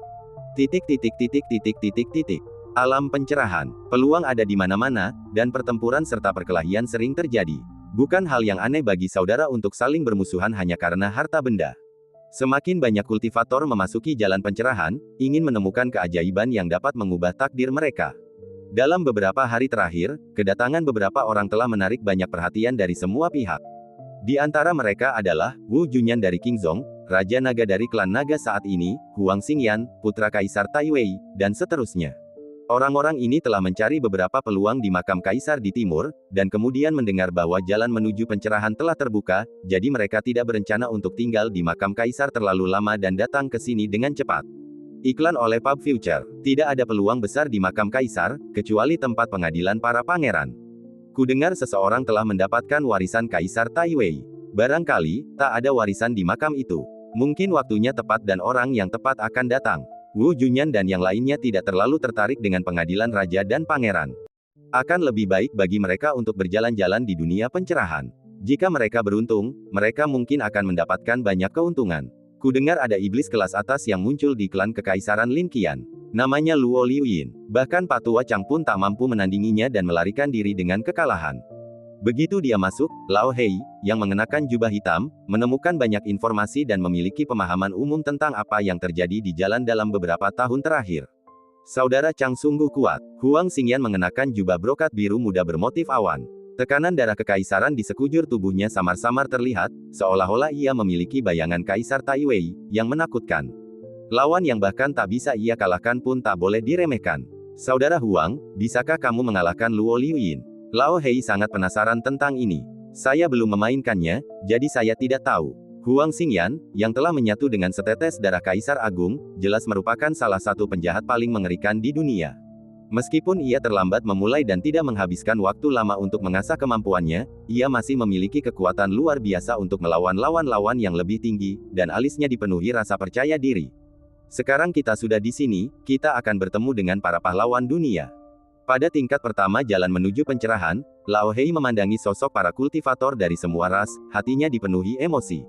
Alam pencerahan. Peluang ada di mana-mana, dan pertempuran serta perkelahian sering terjadi. Bukan hal yang aneh bagi saudara untuk saling bermusuhan hanya karena harta benda. Semakin banyak kultivator memasuki jalan pencerahan, ingin menemukan keajaiban yang dapat mengubah takdir mereka. Dalam beberapa hari terakhir, kedatangan beberapa orang telah menarik banyak perhatian dari semua pihak. Di antara mereka adalah Wu Junyan dari Qingzhong, Raja Naga dari klan Naga saat ini, Huang Xingyan, putra Kaisar Taiwei, dan seterusnya. Orang-orang ini telah mencari beberapa peluang di makam kaisar di timur, dan kemudian mendengar bahwa jalan menuju pencerahan telah terbuka, jadi mereka tidak berencana untuk tinggal di makam kaisar terlalu lama dan datang ke sini dengan cepat. Iklan oleh Pub Future. Tidak ada peluang besar di makam kaisar, kecuali tempat pengadilan para pangeran. Kudengar seseorang telah mendapatkan warisan Kaisar Taiwei. Barangkali, tak ada warisan di makam itu. Mungkin waktunya tepat dan orang yang tepat akan datang. Wu Junyan dan yang lainnya tidak terlalu tertarik dengan pengadilan raja dan pangeran. Akan lebih baik bagi mereka untuk berjalan-jalan di dunia pencerahan. Jika mereka beruntung, mereka mungkin akan mendapatkan banyak keuntungan. Kudengar ada iblis kelas atas yang muncul di klan kekaisaran Lin Qian. Namanya Luo Liuyin. Bahkan Pak Tua Chang pun tak mampu menandinginya dan melarikan diri dengan kekalahan. Begitu dia masuk, Lao Hei, yang mengenakan jubah hitam, menemukan banyak informasi dan memiliki pemahaman umum tentang apa yang terjadi di jalan dalam beberapa tahun terakhir. Saudara Chang sungguh kuat. Huang Xingyan mengenakan jubah brokat biru muda bermotif awan. Tekanan darah kekaisaran di sekujur tubuhnya samar-samar terlihat, seolah-olah ia memiliki bayangan Kaisar Taiwei, yang menakutkan. Lawan yang bahkan tak bisa ia kalahkan pun tak boleh diremehkan. Saudara Huang, bisakah kamu mengalahkan Luo Liuyin? Lao Hei sangat penasaran tentang ini. Saya belum memainkannya, jadi saya tidak tahu. Huang Xingyan, yang telah menyatu dengan setetes darah Kaisar Agung, jelas merupakan salah satu penjahat paling mengerikan di dunia. Meskipun ia terlambat memulai dan tidak menghabiskan waktu lama untuk mengasah kemampuannya, ia masih memiliki kekuatan luar biasa untuk melawan lawan-lawan yang lebih tinggi, dan alisnya dipenuhi rasa percaya diri. Sekarang kita sudah di sini, kita akan bertemu dengan para pahlawan dunia. Pada tingkat pertama jalan menuju pencerahan, Lao Hei memandangi sosok para kultivator dari semua ras, hatinya dipenuhi emosi.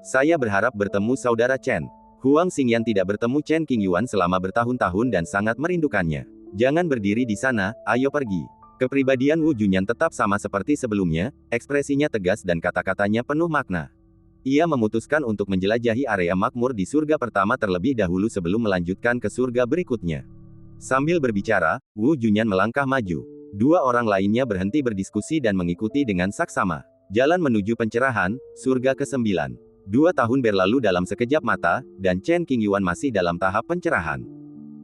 Saya berharap bertemu saudara Chen. Huang Xingyan tidak bertemu Chen Qingyuan selama bertahun-tahun dan sangat merindukannya. Jangan berdiri di sana, ayo pergi. Kepribadian Wu Junyan tetap sama seperti sebelumnya, ekspresinya tegas dan kata-katanya penuh makna. Ia memutuskan untuk menjelajahi area makmur di surga pertama terlebih dahulu sebelum melanjutkan ke surga berikutnya. Sambil berbicara, Wu Junyan melangkah maju. Dua orang lainnya berhenti berdiskusi dan mengikuti dengan saksama. Jalan menuju pencerahan, surga ke-9. 2 tahun berlalu dalam sekejap mata, dan Chen Qingyuan masih dalam tahap pencerahan.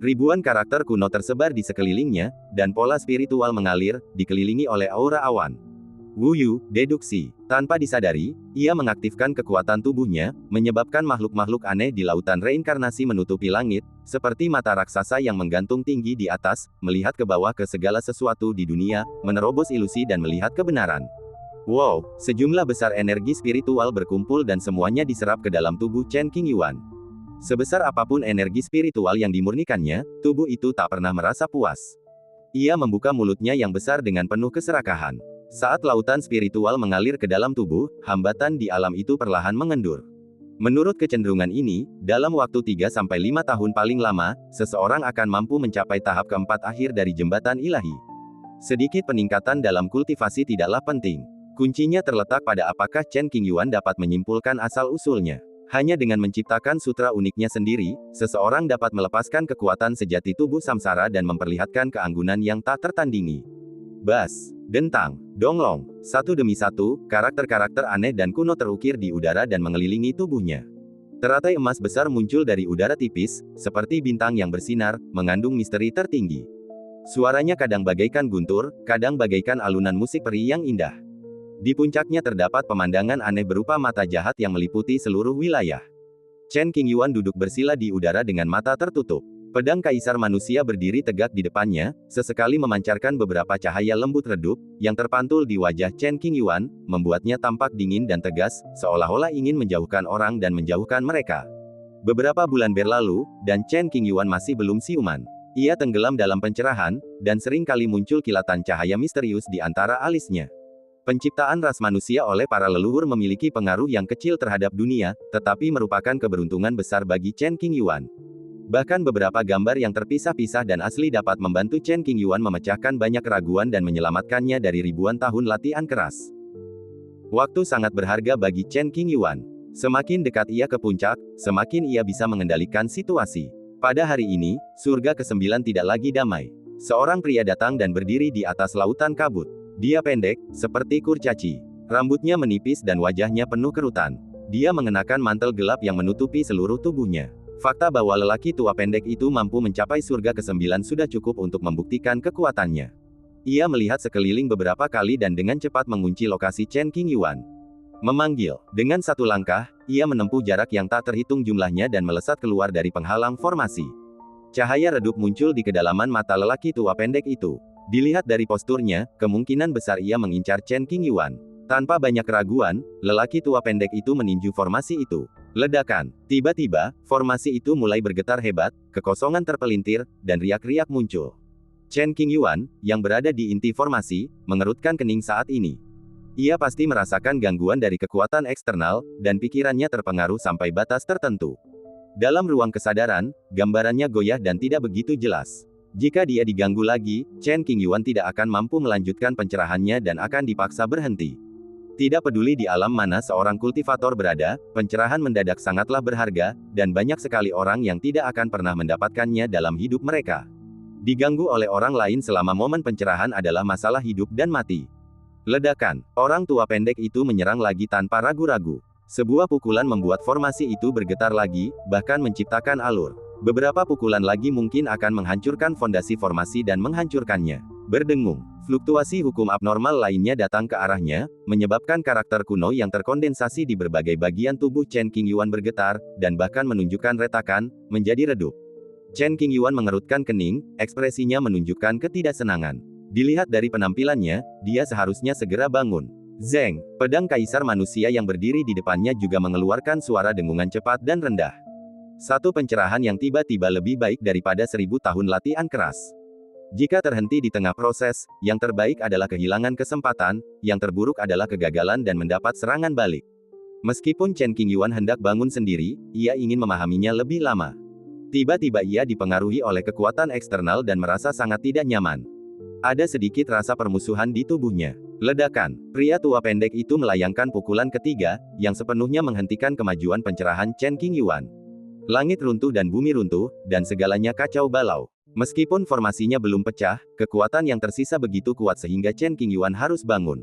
Ribuan karakter kuno tersebar di sekelilingnya, dan pola spiritual mengalir, dikelilingi oleh aura awan. Wu Yu, deduksi. Tanpa disadari, ia mengaktifkan kekuatan tubuhnya, menyebabkan makhluk-makhluk aneh di lautan reinkarnasi menutupi langit, seperti mata raksasa yang menggantung tinggi di atas, melihat ke bawah ke segala sesuatu di dunia, menerobos ilusi dan melihat kebenaran. Wow, sejumlah besar energi spiritual berkumpul dan semuanya diserap ke dalam tubuh Chen Qingyuan. Sebesar apapun energi spiritual yang dimurnikannya, tubuh itu tak pernah merasa puas. Ia membuka mulutnya yang besar dengan penuh keserakahan. Saat lautan spiritual mengalir ke dalam tubuh, hambatan di alam itu perlahan mengendur. Menurut kecenderungan ini, dalam waktu 3-5 tahun paling lama, seseorang akan mampu mencapai tahap keempat akhir dari jembatan ilahi. Sedikit peningkatan dalam kultivasi tidaklah penting. Kuncinya terletak pada apakah Chen Qingyuan dapat menyimpulkan asal-usulnya. Hanya dengan menciptakan sutra uniknya sendiri, seseorang dapat melepaskan kekuatan sejati tubuh samsara dan memperlihatkan keanggunan yang tak tertandingi. Bass, dentang, donglong, satu demi satu, karakter-karakter aneh dan kuno terukir di udara dan mengelilingi tubuhnya. Teratai emas besar muncul dari udara tipis, seperti bintang yang bersinar, mengandung misteri tertinggi. Suaranya kadang bagaikan guntur, kadang bagaikan alunan musik peri yang indah. Di puncaknya terdapat pemandangan aneh berupa mata jahat yang meliputi seluruh wilayah. Chen Qingyuan duduk bersila di udara dengan mata tertutup. Pedang kaisar manusia berdiri tegak di depannya, sesekali memancarkan beberapa cahaya lembut redup, yang terpantul di wajah Chen Qingyuan, membuatnya tampak dingin dan tegas, seolah-olah ingin menjauhkan orang dan menjauhkan mereka. Beberapa bulan berlalu, dan Chen Qingyuan masih belum siuman. Ia tenggelam dalam pencerahan, dan sering kali muncul kilatan cahaya misterius di antara alisnya. Penciptaan ras manusia oleh para leluhur memiliki pengaruh yang kecil terhadap dunia, tetapi merupakan keberuntungan besar bagi Chen Qingyuan. Bahkan beberapa gambar yang terpisah-pisah dan asli dapat membantu Chen Qingyuan memecahkan banyak keraguan dan menyelamatkannya dari ribuan tahun latihan keras. Waktu sangat berharga bagi Chen Qingyuan. Semakin dekat ia ke puncak, semakin ia bisa mengendalikan situasi. Pada hari ini, surga ke-9 tidak lagi damai. Seorang pria datang dan berdiri di atas lautan kabut. Dia pendek, seperti kurcaci. Rambutnya menipis dan wajahnya penuh kerutan. Dia mengenakan mantel gelap yang menutupi seluruh tubuhnya. Fakta bahwa lelaki tua pendek itu mampu mencapai surga ke-9 sudah cukup untuk membuktikan kekuatannya. Ia melihat sekeliling beberapa kali dan dengan cepat mengunci lokasi Chen Qingyuan. Memanggil. Dengan satu langkah, ia menempuh jarak yang tak terhitung jumlahnya dan melesat keluar dari penghalang formasi. Cahaya redup muncul di kedalaman mata lelaki tua pendek itu. Dilihat dari posturnya, kemungkinan besar ia mengincar Chen Qingyuan. Tanpa banyak keraguan, lelaki tua pendek itu meninju formasi itu. Ledakan. Tiba-tiba, formasi itu mulai bergetar hebat, kekosongan terpelintir, dan riak-riak muncul. Chen Qingyuan, yang berada di inti formasi, mengerutkan kening saat ini. Ia pasti merasakan gangguan dari kekuatan eksternal, dan pikirannya terpengaruh sampai batas tertentu. Dalam ruang kesadaran, gambarannya goyah dan tidak begitu jelas. Jika dia diganggu lagi, Chen Qingyuan tidak akan mampu melanjutkan pencerahannya dan akan dipaksa berhenti. Tidak peduli di alam mana seorang kultivator berada, pencerahan mendadak sangatlah berharga, dan banyak sekali orang yang tidak akan pernah mendapatkannya dalam hidup mereka. Diganggu oleh orang lain selama momen pencerahan adalah masalah hidup dan mati. Ledakan. Orang tua pendek itu menyerang lagi tanpa ragu-ragu. Sebuah pukulan membuat formasi itu bergetar lagi, bahkan menciptakan alur. Beberapa pukulan lagi mungkin akan menghancurkan fondasi formasi dan menghancurkannya. Berdengung. Fluktuasi hukum abnormal lainnya datang ke arahnya, menyebabkan karakter kuno yang terkondensasi di berbagai bagian tubuh Chen Qingyuan bergetar, dan bahkan menunjukkan retakan, menjadi redup. Chen Qingyuan mengerutkan kening, ekspresinya menunjukkan ketidaksenangan. Dilihat dari penampilannya, dia seharusnya segera bangun. Zeng, pedang kaisar manusia yang berdiri di depannya juga mengeluarkan suara dengungan cepat dan rendah. Satu pencerahan yang tiba-tiba lebih baik daripada 1000 tahun latihan keras. Jika terhenti di tengah proses, yang terbaik adalah kehilangan kesempatan, yang terburuk adalah kegagalan dan mendapat serangan balik. Meskipun Chen Qingyuan hendak bangun sendiri, ia ingin memahaminya lebih lama. Tiba-tiba ia dipengaruhi oleh kekuatan eksternal dan merasa sangat tidak nyaman. Ada sedikit rasa permusuhan di tubuhnya. Ledakan. Pria tua pendek itu melayangkan pukulan ketiga, yang sepenuhnya menghentikan kemajuan pencerahan Chen Qingyuan. Langit runtuh dan bumi runtuh, dan segalanya kacau balau. Meskipun formasinya belum pecah, kekuatan yang tersisa begitu kuat sehingga Chen Qingyuan harus bangun.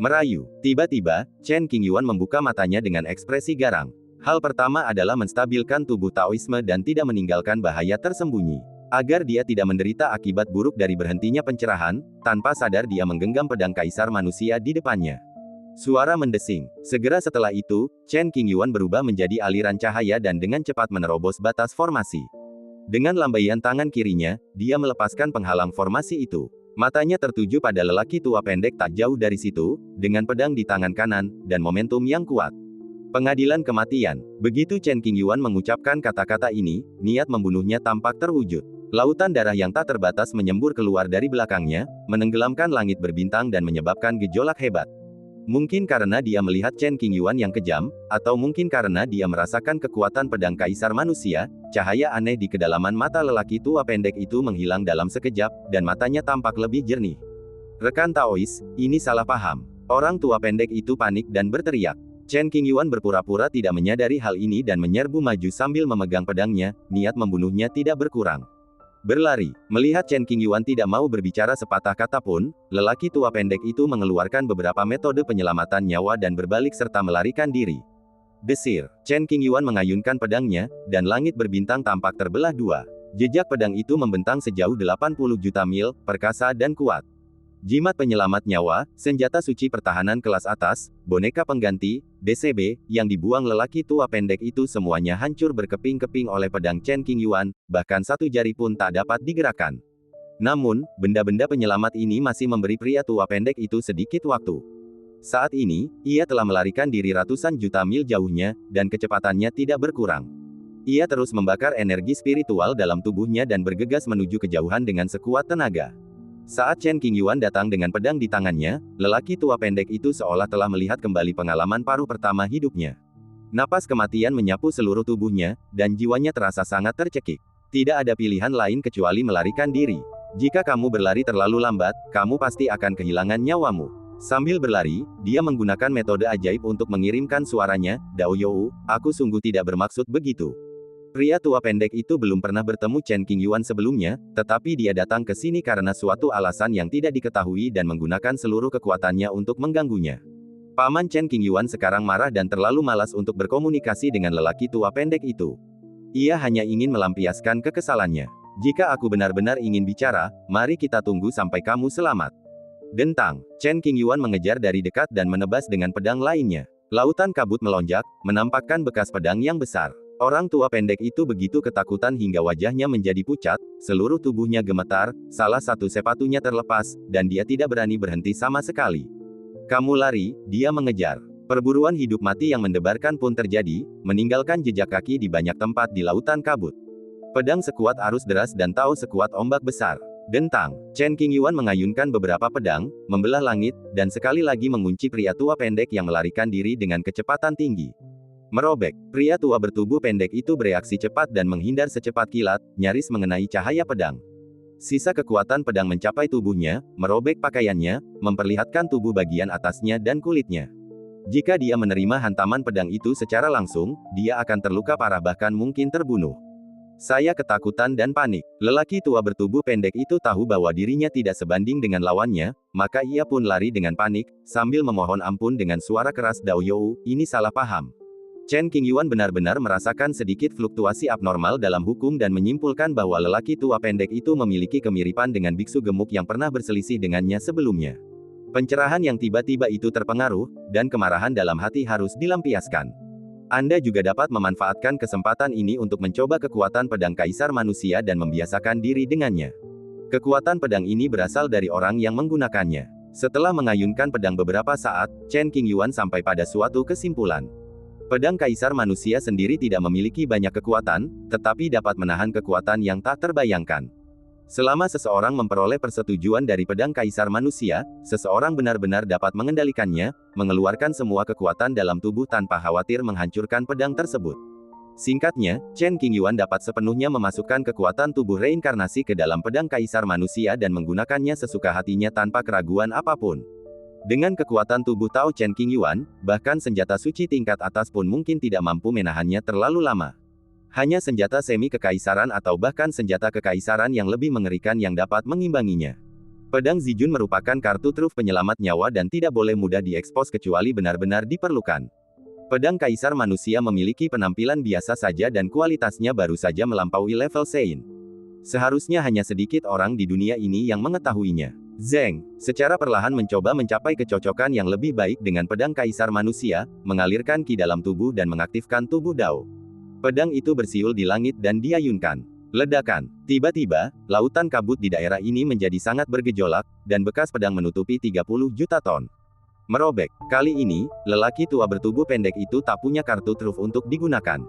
Merayu. Tiba-tiba, Chen Qingyuan membuka matanya dengan ekspresi garang. Hal pertama adalah menstabilkan tubuh Taoisme dan tidak meninggalkan bahaya tersembunyi. Agar dia tidak menderita akibat buruk dari berhentinya pencerahan, tanpa sadar dia menggenggam pedang kaisar manusia di depannya. Suara mendesing. Segera setelah itu, Chen Qingyuan berubah menjadi aliran cahaya dan dengan cepat menerobos batas formasi. Dengan lambaian tangan kirinya, dia melepaskan penghalang formasi itu. Matanya tertuju pada lelaki tua pendek tak jauh dari situ, dengan pedang di tangan kanan, dan momentum yang kuat. Pengadilan kematian. Begitu Chen Qingyuan mengucapkan kata-kata ini, niat membunuhnya tampak terwujud. Lautan darah yang tak terbatas menyembur keluar dari belakangnya, menenggelamkan langit berbintang dan menyebabkan gejolak hebat. Mungkin karena dia melihat Chen Qingyuan yang kejam, atau mungkin karena dia merasakan kekuatan pedang kaisar manusia, cahaya aneh di kedalaman mata lelaki tua pendek itu menghilang dalam sekejap, dan matanya tampak lebih jernih. Rekan Taois, ini salah paham. Orang tua pendek itu panik dan berteriak. Chen Qingyuan berpura-pura tidak menyadari hal ini dan menyerbu maju sambil memegang pedangnya, niat membunuhnya tidak berkurang. Berlari. Melihat Chen Qingyuan tidak mau berbicara sepatah kata pun, lelaki tua pendek itu mengeluarkan beberapa metode penyelamatan nyawa dan berbalik serta melarikan diri. Desir. Chen Qingyuan mengayunkan pedangnya, dan langit berbintang tampak terbelah dua. Jejak pedang itu membentang sejauh 80 juta mil, perkasa dan kuat. Jimat penyelamat nyawa, senjata suci pertahanan kelas atas, boneka pengganti, DCB, yang dibuang lelaki tua pendek itu semuanya hancur berkeping-keping oleh pedang Chen Qingyuan, bahkan satu jari pun tak dapat digerakkan. Namun, benda-benda penyelamat ini masih memberi pria tua pendek itu sedikit waktu. Saat ini, ia telah melarikan diri ratusan juta mil jauhnya, dan kecepatannya tidak berkurang. Ia terus membakar energi spiritual dalam tubuhnya dan bergegas menuju kejauhan dengan sekuat tenaga. Saat Chen Qingyuan datang dengan pedang di tangannya, lelaki tua pendek itu seolah telah melihat kembali pengalaman paruh pertama hidupnya. Napas kematian menyapu seluruh tubuhnya, dan jiwanya terasa sangat tercekik. Tidak ada pilihan lain kecuali melarikan diri. Jika kamu berlari terlalu lambat, kamu pasti akan kehilangan nyawamu. Sambil berlari, dia menggunakan metode ajaib untuk mengirimkan suaranya, Dao You, aku sungguh tidak bermaksud begitu. Pria tua pendek itu belum pernah bertemu Chen Qingyuan sebelumnya, tetapi dia datang ke sini karena suatu alasan yang tidak diketahui dan menggunakan seluruh kekuatannya untuk mengganggunya. Paman Chen Qingyuan sekarang marah dan terlalu malas untuk berkomunikasi dengan lelaki tua pendek itu. Ia hanya ingin melampiaskan kekesalannya. Jika aku benar-benar ingin bicara, mari kita tunggu sampai kamu selamat. Dentang, Chen Qingyuan mengejar dari dekat dan menebas dengan pedang lainnya. Lautan kabut melonjak, menampakkan bekas pedang yang besar. Orang tua pendek itu begitu ketakutan hingga wajahnya menjadi pucat, seluruh tubuhnya gemetar, salah satu sepatunya terlepas, dan dia tidak berani berhenti sama sekali. Kamu lari, dia mengejar. Perburuan hidup mati yang mendebarkan pun terjadi, meninggalkan jejak kaki di banyak tempat di lautan kabut. Pedang sekuat arus deras dan tahu sekuat ombak besar. Dentang, Chen Qingyuan mengayunkan beberapa pedang, membelah langit, dan sekali lagi mengunci pria tua pendek yang melarikan diri dengan kecepatan tinggi. Merobek, pria tua bertubuh pendek itu bereaksi cepat dan menghindar secepat kilat, nyaris mengenai cahaya pedang. Sisa kekuatan pedang mencapai tubuhnya, merobek pakaiannya, memperlihatkan tubuh bagian atasnya dan kulitnya. Jika dia menerima hantaman pedang itu secara langsung, dia akan terluka parah bahkan mungkin terbunuh. Saya ketakutan dan panik. Lelaki tua bertubuh pendek itu tahu bahwa dirinya tidak sebanding dengan lawannya, maka ia pun lari dengan panik, sambil memohon ampun dengan suara keras. Dao You, ini salah paham. Chen Qingyuan benar-benar merasakan sedikit fluktuasi abnormal dalam hukum dan menyimpulkan bahwa lelaki tua pendek itu memiliki kemiripan dengan biksu gemuk yang pernah berselisih dengannya sebelumnya. Pencerahan yang tiba-tiba itu terpengaruh, dan kemarahan dalam hati harus dilampiaskan. Anda juga dapat memanfaatkan kesempatan ini untuk mencoba kekuatan pedang kaisar manusia dan membiasakan diri dengannya. Kekuatan pedang ini berasal dari orang yang menggunakannya. Setelah mengayunkan pedang beberapa saat, Chen Qingyuan sampai pada suatu kesimpulan. Pedang kaisar manusia sendiri tidak memiliki banyak kekuatan, tetapi dapat menahan kekuatan yang tak terbayangkan. Selama seseorang memperoleh persetujuan dari pedang kaisar manusia, seseorang benar-benar dapat mengendalikannya, mengeluarkan semua kekuatan dalam tubuh tanpa khawatir menghancurkan pedang tersebut. Singkatnya, Chen Qingyuan dapat sepenuhnya memasukkan kekuatan tubuh reinkarnasi ke dalam pedang kaisar manusia dan menggunakannya sesuka hatinya tanpa keraguan apapun. Dengan kekuatan tubuh Tao Chen Qingyuan, bahkan senjata suci tingkat atas pun mungkin tidak mampu menahannya terlalu lama. Hanya senjata semi kekaisaran atau bahkan senjata kekaisaran yang lebih mengerikan yang dapat mengimbanginya. Pedang Zijun merupakan kartu truf penyelamat nyawa dan tidak boleh mudah diekspos kecuali benar-benar diperlukan. Pedang kaisar manusia memiliki penampilan biasa saja dan kualitasnya baru saja melampaui level Sein. Seharusnya hanya sedikit orang di dunia ini yang mengetahuinya. Zeng, secara perlahan mencoba mencapai kecocokan yang lebih baik dengan pedang kaisar manusia, mengalirkan ki dalam tubuh dan mengaktifkan tubuh Dao. Pedang itu bersiul di langit dan diayunkan. Ledakan. Tiba-tiba, lautan kabut di daerah ini menjadi sangat bergejolak, dan bekas pedang menutupi 30 juta ton. Merobek. Kali ini, lelaki tua bertubuh pendek itu tak punya kartu truf untuk digunakan.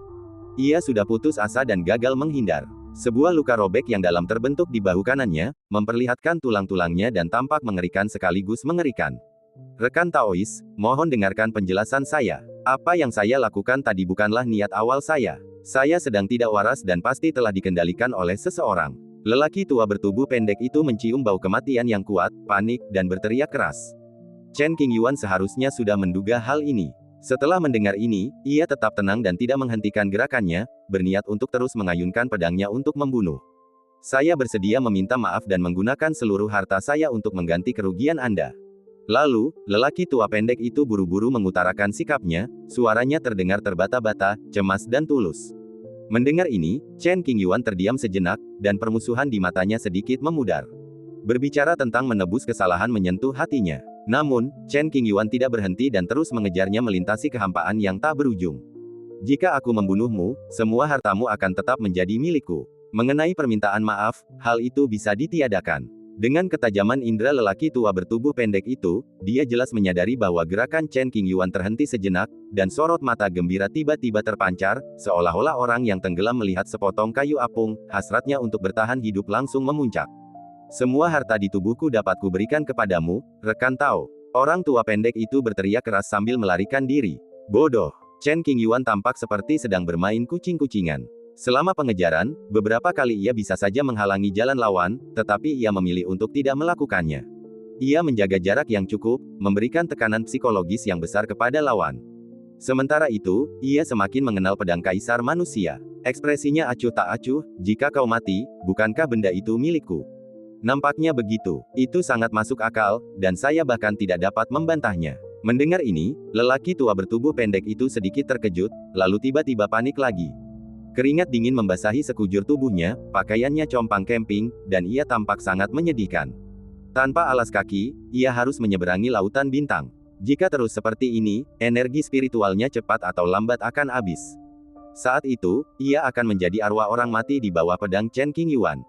Ia sudah putus asa dan gagal menghindar. Sebuah luka robek yang dalam terbentuk di bahu kanannya, memperlihatkan tulang-tulangnya dan tampak mengerikan sekaligus mengerikan. Rekan Taois, mohon dengarkan penjelasan saya. Apa yang saya lakukan tadi bukanlah niat awal saya. Saya sedang tidak waras dan pasti telah dikendalikan oleh seseorang. Lelaki tua bertubuh pendek itu mencium bau kematian yang kuat, panik, dan berteriak keras. Chen Qingyuan seharusnya sudah menduga hal ini. Setelah mendengar ini, ia tetap tenang dan tidak menghentikan gerakannya, berniat untuk terus mengayunkan pedangnya untuk membunuh. Saya bersedia meminta maaf dan menggunakan seluruh harta saya untuk mengganti kerugian Anda. Lalu, lelaki tua pendek itu buru-buru mengutarakan sikapnya, suaranya terdengar terbata-bata, cemas dan tulus. Mendengar ini, Chen Qingyuan terdiam sejenak, dan permusuhan di matanya sedikit memudar. Berbicara tentang menebus kesalahan menyentuh hatinya. Namun, Chen Qingyuan tidak berhenti dan terus mengejarnya melintasi kehampaan yang tak berujung. Jika aku membunuhmu, semua hartamu akan tetap menjadi milikku. Mengenai permintaan maaf, hal itu bisa ditiadakan. Dengan ketajaman indera lelaki tua bertubuh pendek itu, dia jelas menyadari bahwa gerakan Chen Qingyuan terhenti sejenak, dan sorot mata gembira tiba-tiba terpancar, seolah-olah orang yang tenggelam melihat sepotong kayu apung, hasratnya untuk bertahan hidup langsung memuncak. Semua harta di tubuhku dapat kuberikan kepadamu, rekan Tao. Orang tua pendek itu berteriak keras sambil melarikan diri. Bodoh. Chen Qingyuan tampak seperti sedang bermain kucing-kucingan. Selama pengejaran, beberapa kali ia bisa saja menghalangi jalan lawan, tetapi ia memilih untuk tidak melakukannya. Ia menjaga jarak yang cukup, memberikan tekanan psikologis yang besar kepada lawan. Sementara itu, ia semakin mengenal pedang kaisar manusia. Ekspresinya acuh tak acuh, jika kau mati, bukankah benda itu milikku? Nampaknya begitu. Itu sangat masuk akal, dan saya bahkan tidak dapat membantahnya. Mendengar ini, lelaki tua bertubuh pendek itu sedikit terkejut, lalu tiba-tiba panik lagi. Keringat dingin membasahi sekujur tubuhnya, pakaiannya compang camping, dan ia tampak sangat menyedihkan. Tanpa alas kaki, ia harus menyeberangi lautan bintang. Jika terus seperti ini, energi spiritualnya cepat atau lambat akan habis. Saat itu, ia akan menjadi arwah orang mati di bawah pedang Chen Qingyuan.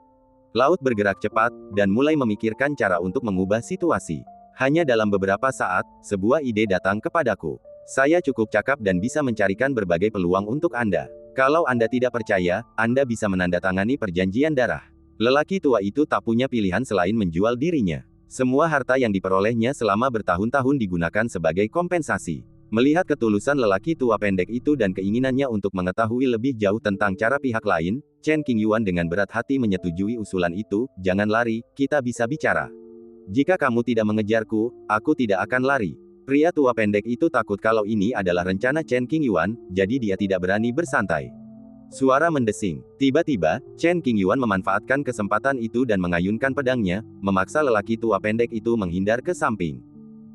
Laut bergerak cepat, dan mulai memikirkan cara untuk mengubah situasi. Hanya dalam beberapa saat, sebuah ide datang kepadaku. Saya cukup cakap dan bisa mencarikan berbagai peluang untuk Anda. Kalau Anda tidak percaya, Anda bisa menandatangani perjanjian darah. Lelaki tua itu tak punya pilihan selain menjual dirinya. Semua harta yang diperolehnya selama bertahun-tahun digunakan sebagai kompensasi. Melihat ketulusan lelaki tua pendek itu dan keinginannya untuk mengetahui lebih jauh tentang cara pihak lain, Chen Qingyuan dengan berat hati menyetujui usulan itu. Jangan lari, kita bisa bicara. Jika kamu tidak mengejarku, aku tidak akan lari. Pria tua pendek itu takut kalau ini adalah rencana Chen Qingyuan, jadi dia tidak berani bersantai. Suara mendesing. Tiba-tiba, Chen Qingyuan memanfaatkan kesempatan itu dan mengayunkan pedangnya, memaksa lelaki tua pendek itu menghindar ke samping.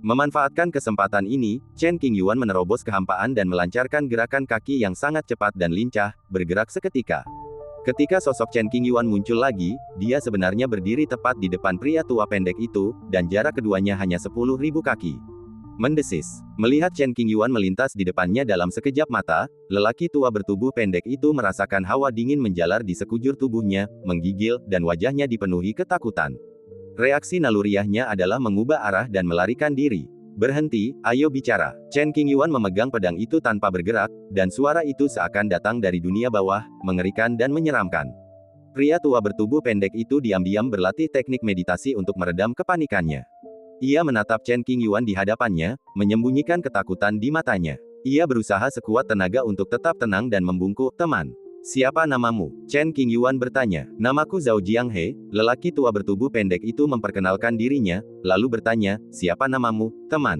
Memanfaatkan kesempatan ini, Chen Qingyuan menerobos kehampaan dan melancarkan gerakan kaki yang sangat cepat dan lincah, bergerak seketika. Ketika sosok Chen Qingyuan muncul lagi, dia sebenarnya berdiri tepat di depan pria tua pendek itu, dan jarak keduanya hanya 10.000 kaki. Mendesis. Melihat Chen Qingyuan melintas di depannya dalam sekejap mata, lelaki tua bertubuh pendek itu merasakan hawa dingin menjalar di sekujur tubuhnya, menggigil, dan wajahnya dipenuhi ketakutan. Reaksi naluriahnya adalah mengubah arah dan melarikan diri. Berhenti, ayo bicara. Chen Qingyuan memegang pedang itu tanpa bergerak, dan suara itu seakan datang dari dunia bawah, mengerikan dan menyeramkan. Pria tua bertubuh pendek itu diam-diam berlatih teknik meditasi untuk meredam kepanikannya. Ia menatap Chen Qingyuan di hadapannya, menyembunyikan ketakutan di matanya. Ia berusaha sekuat tenaga untuk tetap tenang dan membungkuk, teman. Siapa namamu? Chen Qingyuan bertanya. Namaku Zhao Jianghe. Lelaki tua bertubuh pendek itu memperkenalkan dirinya, lalu bertanya, siapa namamu, teman?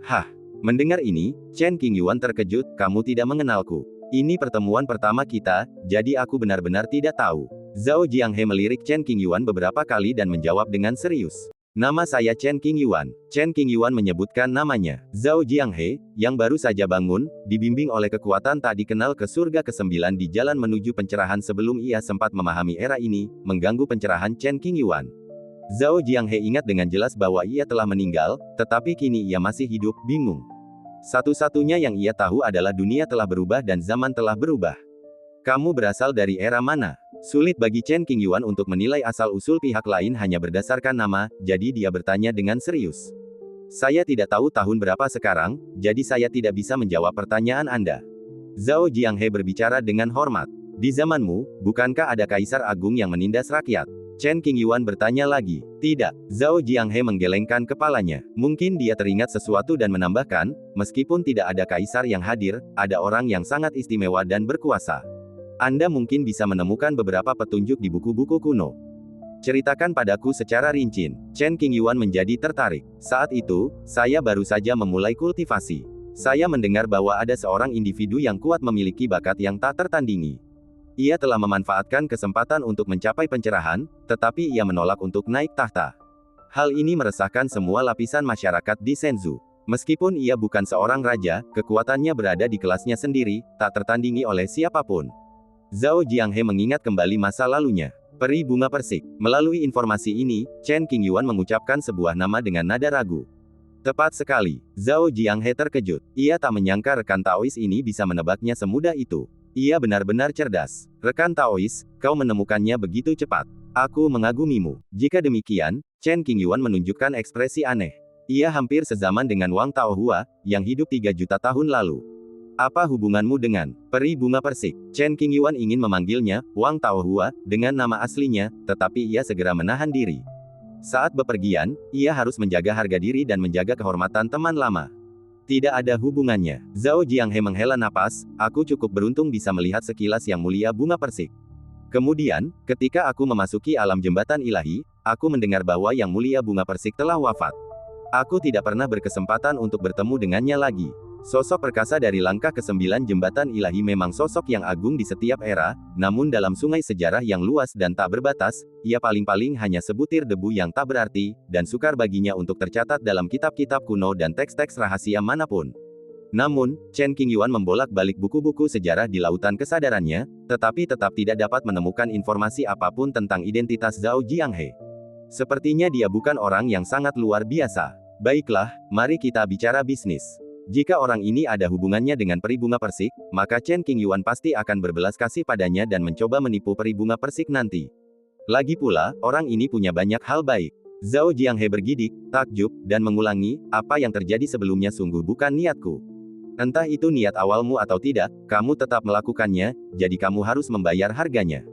Hah? Mendengar ini, Chen Qingyuan terkejut, kamu tidak mengenalku. Ini pertemuan pertama kita, jadi aku benar-benar tidak tahu. Zhao Jianghe melirik Chen Qingyuan beberapa kali dan menjawab dengan serius. Nama saya Chen Qingyuan. Chen Qingyuan menyebutkan namanya. Zhao Jianghe, yang baru saja bangun, dibimbing oleh kekuatan tak dikenal ke surga ke-9 di jalan menuju pencerahan sebelum ia sempat memahami era ini, mengganggu pencerahan Chen Qingyuan. Zhao Jianghe ingat dengan jelas bahwa ia telah meninggal, tetapi kini ia masih hidup, bingung. Satu-satunya yang ia tahu adalah dunia telah berubah dan zaman telah berubah. Kamu berasal dari era mana? Sulit bagi Chen Qingyuan untuk menilai asal-usul pihak lain hanya berdasarkan nama, jadi dia bertanya dengan serius. Saya tidak tahu tahun berapa sekarang, jadi saya tidak bisa menjawab pertanyaan Anda. Zhao Jianghe berbicara dengan hormat. Di zamanmu, bukankah ada kaisar agung yang menindas rakyat? Chen Qingyuan bertanya lagi. Tidak. Zhao Jianghe menggelengkan kepalanya. Mungkin dia teringat sesuatu dan menambahkan, meskipun tidak ada kaisar yang hadir, ada orang yang sangat istimewa dan berkuasa. Anda mungkin bisa menemukan beberapa petunjuk di buku-buku kuno. Ceritakan padaku secara rinci. Chen Qingyuan menjadi tertarik. Saat itu, saya baru saja memulai kultivasi. Saya mendengar bahwa ada seorang individu yang kuat memiliki bakat yang tak tertandingi. Ia telah memanfaatkan kesempatan untuk mencapai pencerahan, tetapi ia menolak untuk naik tahta. Hal ini meresahkan semua lapisan masyarakat di Shenzhou. Meskipun ia bukan seorang raja, kekuatannya berada di kelasnya sendiri, tak tertandingi oleh siapapun. Zhao Jianghe mengingat kembali masa lalunya. Peri bunga persik. Melalui informasi ini, Chen Qingyuan mengucapkan sebuah nama dengan nada ragu. Tepat sekali. Zhao Jianghe terkejut. Ia tak menyangka rekan Taois ini bisa menebaknya semudah itu. Ia benar-benar cerdas. Rekan Taois, kau menemukannya begitu cepat. Aku mengagumimu. Jika demikian, Chen Qingyuan menunjukkan ekspresi aneh. Ia hampir sezaman dengan Wang Taohua, yang hidup 3 juta tahun lalu. Apa hubunganmu dengan peri bunga persik? Chen Qingyuan ingin memanggilnya Wang Taohua dengan nama aslinya, tetapi ia segera menahan diri. Saat bepergian, ia harus menjaga harga diri dan menjaga kehormatan teman lama. Tidak ada hubungannya. Zhao Jianghe menghela napas, aku cukup beruntung bisa melihat sekilas yang mulia bunga persik. Kemudian, ketika aku memasuki alam jembatan ilahi, aku mendengar bahwa yang mulia bunga persik telah wafat. Aku tidak pernah berkesempatan untuk bertemu dengannya lagi. Sosok perkasa dari langkah ke-9 jembatan ilahi memang sosok yang agung di setiap era, namun dalam sungai sejarah yang luas dan tak berbatas, ia paling-paling hanya sebutir debu yang tak berarti, dan sukar baginya untuk tercatat dalam kitab-kitab kuno dan teks-teks rahasia manapun. Namun, Chen Qingyuan membolak-balik buku-buku sejarah di lautan kesadarannya, tetapi tetap tidak dapat menemukan informasi apapun tentang identitas Zhao Jianghe. Sepertinya dia bukan orang yang sangat luar biasa. Baiklah, mari kita bicara bisnis. Jika orang ini ada hubungannya dengan peri bunga persik, maka Chen Qingyuan pasti akan berbelas kasih padanya dan mencoba menipu peri bunga persik nanti. Lagi pula, orang ini punya banyak hal baik. Zhao Jianghe bergidik, takjub, dan mengulangi, apa yang terjadi sebelumnya sungguh bukan niatku. Entah itu niat awalmu atau tidak, kamu tetap melakukannya, jadi kamu harus membayar harganya.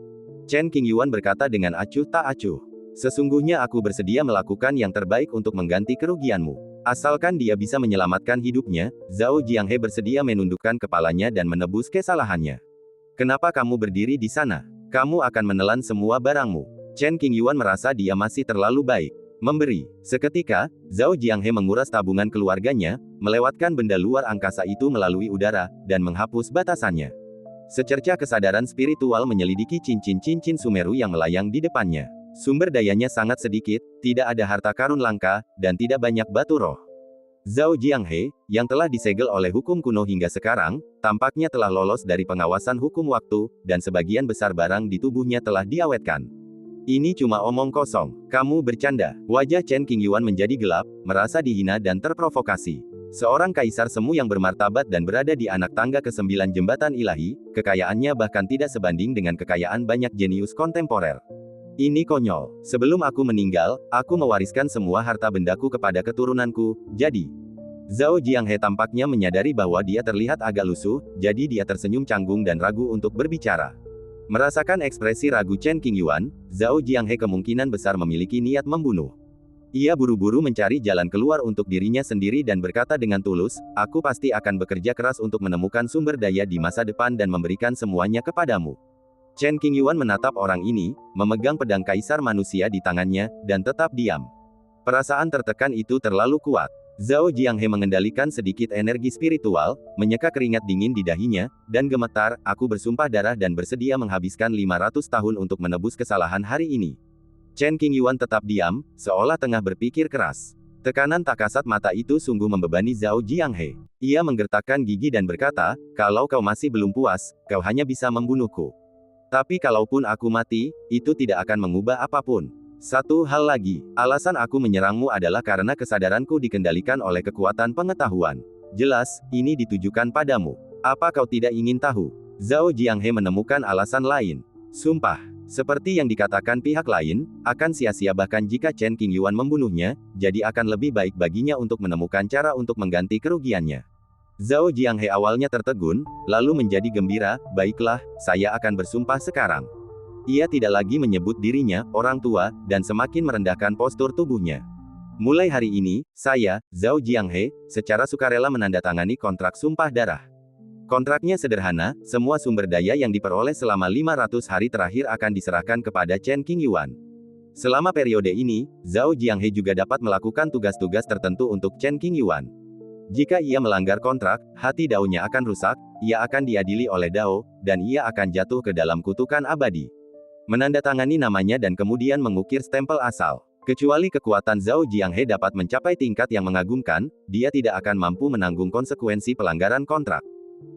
Chen Qingyuan berkata dengan acuh tak acuh. Sesungguhnya aku bersedia melakukan yang terbaik untuk mengganti kerugianmu. Asalkan dia bisa menyelamatkan hidupnya, Zhao Jianghe bersedia menundukkan kepalanya dan menebus kesalahannya. Kenapa kamu berdiri di sana? Kamu akan menelan semua barangmu. Chen Qingyuan merasa dia masih terlalu baik. Memberi. Seketika, Zhao Jianghe menguras tabungan keluarganya, melewatkan benda luar angkasa itu melalui udara, dan menghapus batasannya. Secerca kesadaran spiritual menyelidiki cincin-cincin Sumeru yang melayang di depannya. Sumber dayanya sangat sedikit, tidak ada harta karun langka, dan tidak banyak batu roh. Zhao Jianghe, yang telah disegel oleh hukum kuno hingga sekarang, tampaknya telah lolos dari pengawasan hukum waktu, dan sebagian besar barang di tubuhnya telah diawetkan. Ini cuma omong kosong. Kamu bercanda. Wajah Chen Qingyuan menjadi gelap, merasa dihina dan terprovokasi. Seorang kaisar semu yang bermartabat dan berada di anak tangga ke-9 jembatan ilahi, kekayaannya bahkan tidak sebanding dengan kekayaan banyak jenius kontemporer. Ini konyol. Sebelum aku meninggal, aku mewariskan semua harta bendaku kepada keturunanku, jadi. Zhao Jianghe tampaknya menyadari bahwa dia terlihat agak lusuh, jadi dia tersenyum canggung dan ragu untuk berbicara. Merasakan ekspresi ragu Chen Qingyuan, Zhao Jianghe kemungkinan besar memiliki niat membunuh. Ia buru-buru mencari jalan keluar untuk dirinya sendiri dan berkata dengan tulus, aku pasti akan bekerja keras untuk menemukan sumber daya di masa depan dan memberikan semuanya kepadamu. Chen Qingyuan menatap orang ini, memegang pedang kaisar manusia di tangannya, dan tetap diam. Perasaan tertekan itu terlalu kuat. Zhao Jianghe mengendalikan sedikit energi spiritual, menyeka keringat dingin di dahinya, dan gemetar, aku bersumpah darah dan bersedia menghabiskan 500 tahun untuk menebus kesalahan hari ini. Chen Qingyuan tetap diam, seolah tengah berpikir keras. Tekanan tak kasat mata itu sungguh membebani Zhao Jianghe. Ia menggertakkan gigi dan berkata, kalau kau masih belum puas, kau hanya bisa membunuhku. Tapi kalaupun aku mati, itu tidak akan mengubah apapun. Satu hal lagi, alasan aku menyerangmu adalah karena kesadaranku dikendalikan oleh kekuatan pengetahuan. Jelas, ini ditujukan padamu. Apa kau tidak ingin tahu? Zhao Jianghe menemukan alasan lain. Sumpah, seperti yang dikatakan pihak lain, akan sia-sia bahkan jika Chen Qingyuan membunuhnya, jadi akan lebih baik baginya untuk menemukan cara untuk mengganti kerugiannya. Zhao Jianghe awalnya tertegun, lalu menjadi gembira, baiklah, saya akan bersumpah sekarang. Ia tidak lagi menyebut dirinya, orang tua, dan semakin merendahkan postur tubuhnya. Mulai hari ini, saya, Zhao Jianghe, secara sukarela menandatangani kontrak sumpah darah. Kontraknya sederhana, semua sumber daya yang diperoleh selama 500 hari terakhir akan diserahkan kepada Chen Qingyuan. Selama periode ini, Zhao Jianghe juga dapat melakukan tugas-tugas tertentu untuk Chen Qingyuan. Jika ia melanggar kontrak, hati Dao-nya akan rusak, ia akan diadili oleh Dao, dan ia akan jatuh ke dalam kutukan abadi. Menandatangani namanya dan kemudian mengukir stempel asal. Kecuali kekuatan Zhao Jianghe dapat mencapai tingkat yang mengagumkan, dia tidak akan mampu menanggung konsekuensi pelanggaran kontrak.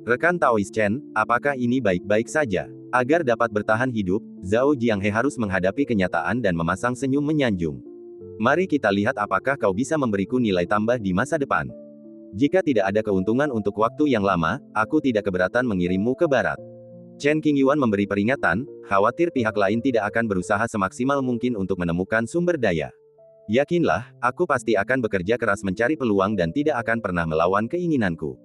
Rekan Taois Chen, apakah ini baik-baik saja? Agar dapat bertahan hidup, Zhao Jianghe harus menghadapi kenyataan dan memasang senyum menyanjung. Mari kita lihat apakah kau bisa memberiku nilai tambah di masa depan. Jika tidak ada keuntungan untuk waktu yang lama, aku tidak keberatan mengirimmu ke barat. Chen Qingyuan memberi peringatan, khawatir pihak lain tidak akan berusaha semaksimal mungkin untuk menemukan sumber daya. Yakinlah, aku pasti akan bekerja keras mencari peluang dan tidak akan pernah melawan keinginanku.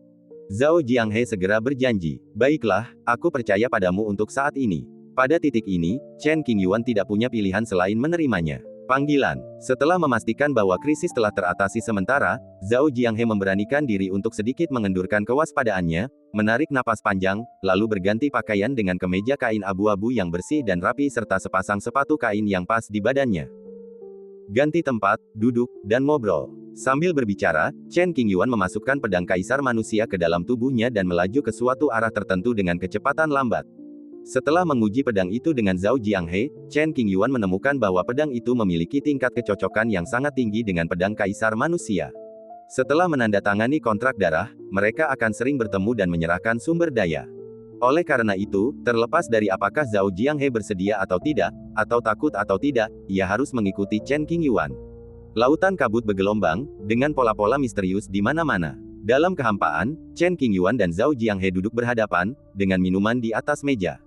Zhao Jianghe segera berjanji, baiklah, aku percaya padamu untuk saat ini. Pada titik ini, Chen Qingyuan tidak punya pilihan selain menerimanya. Panggilan. Setelah memastikan bahwa krisis telah teratasi sementara, Zhao Jianghe memberanikan diri untuk sedikit mengendurkan kewaspadaannya, menarik napas panjang, lalu berganti pakaian dengan kemeja kain abu-abu yang bersih dan rapi serta sepasang sepatu kain yang pas di badannya. Ganti tempat, duduk, dan ngobrol. Sambil berbicara, Chen Qingyuan memasukkan pedang kaisar manusia ke dalam tubuhnya dan melaju ke suatu arah tertentu dengan kecepatan lambat. Setelah menguji pedang itu dengan Zhao Jianghe, Chen Qingyuan menemukan bahwa pedang itu memiliki tingkat kecocokan yang sangat tinggi dengan pedang kaisar manusia. Setelah menandatangani kontrak darah, mereka akan sering bertemu dan menyerahkan sumber daya. Oleh karena itu, terlepas dari apakah Zhao Jianghe bersedia atau tidak, atau takut atau tidak, ia harus mengikuti Chen Qingyuan. Lautan kabut bergelombang, dengan pola-pola misterius di mana-mana. Dalam kehampaan, Chen Qingyuan dan Zhao Jianghe duduk berhadapan, dengan minuman di atas meja.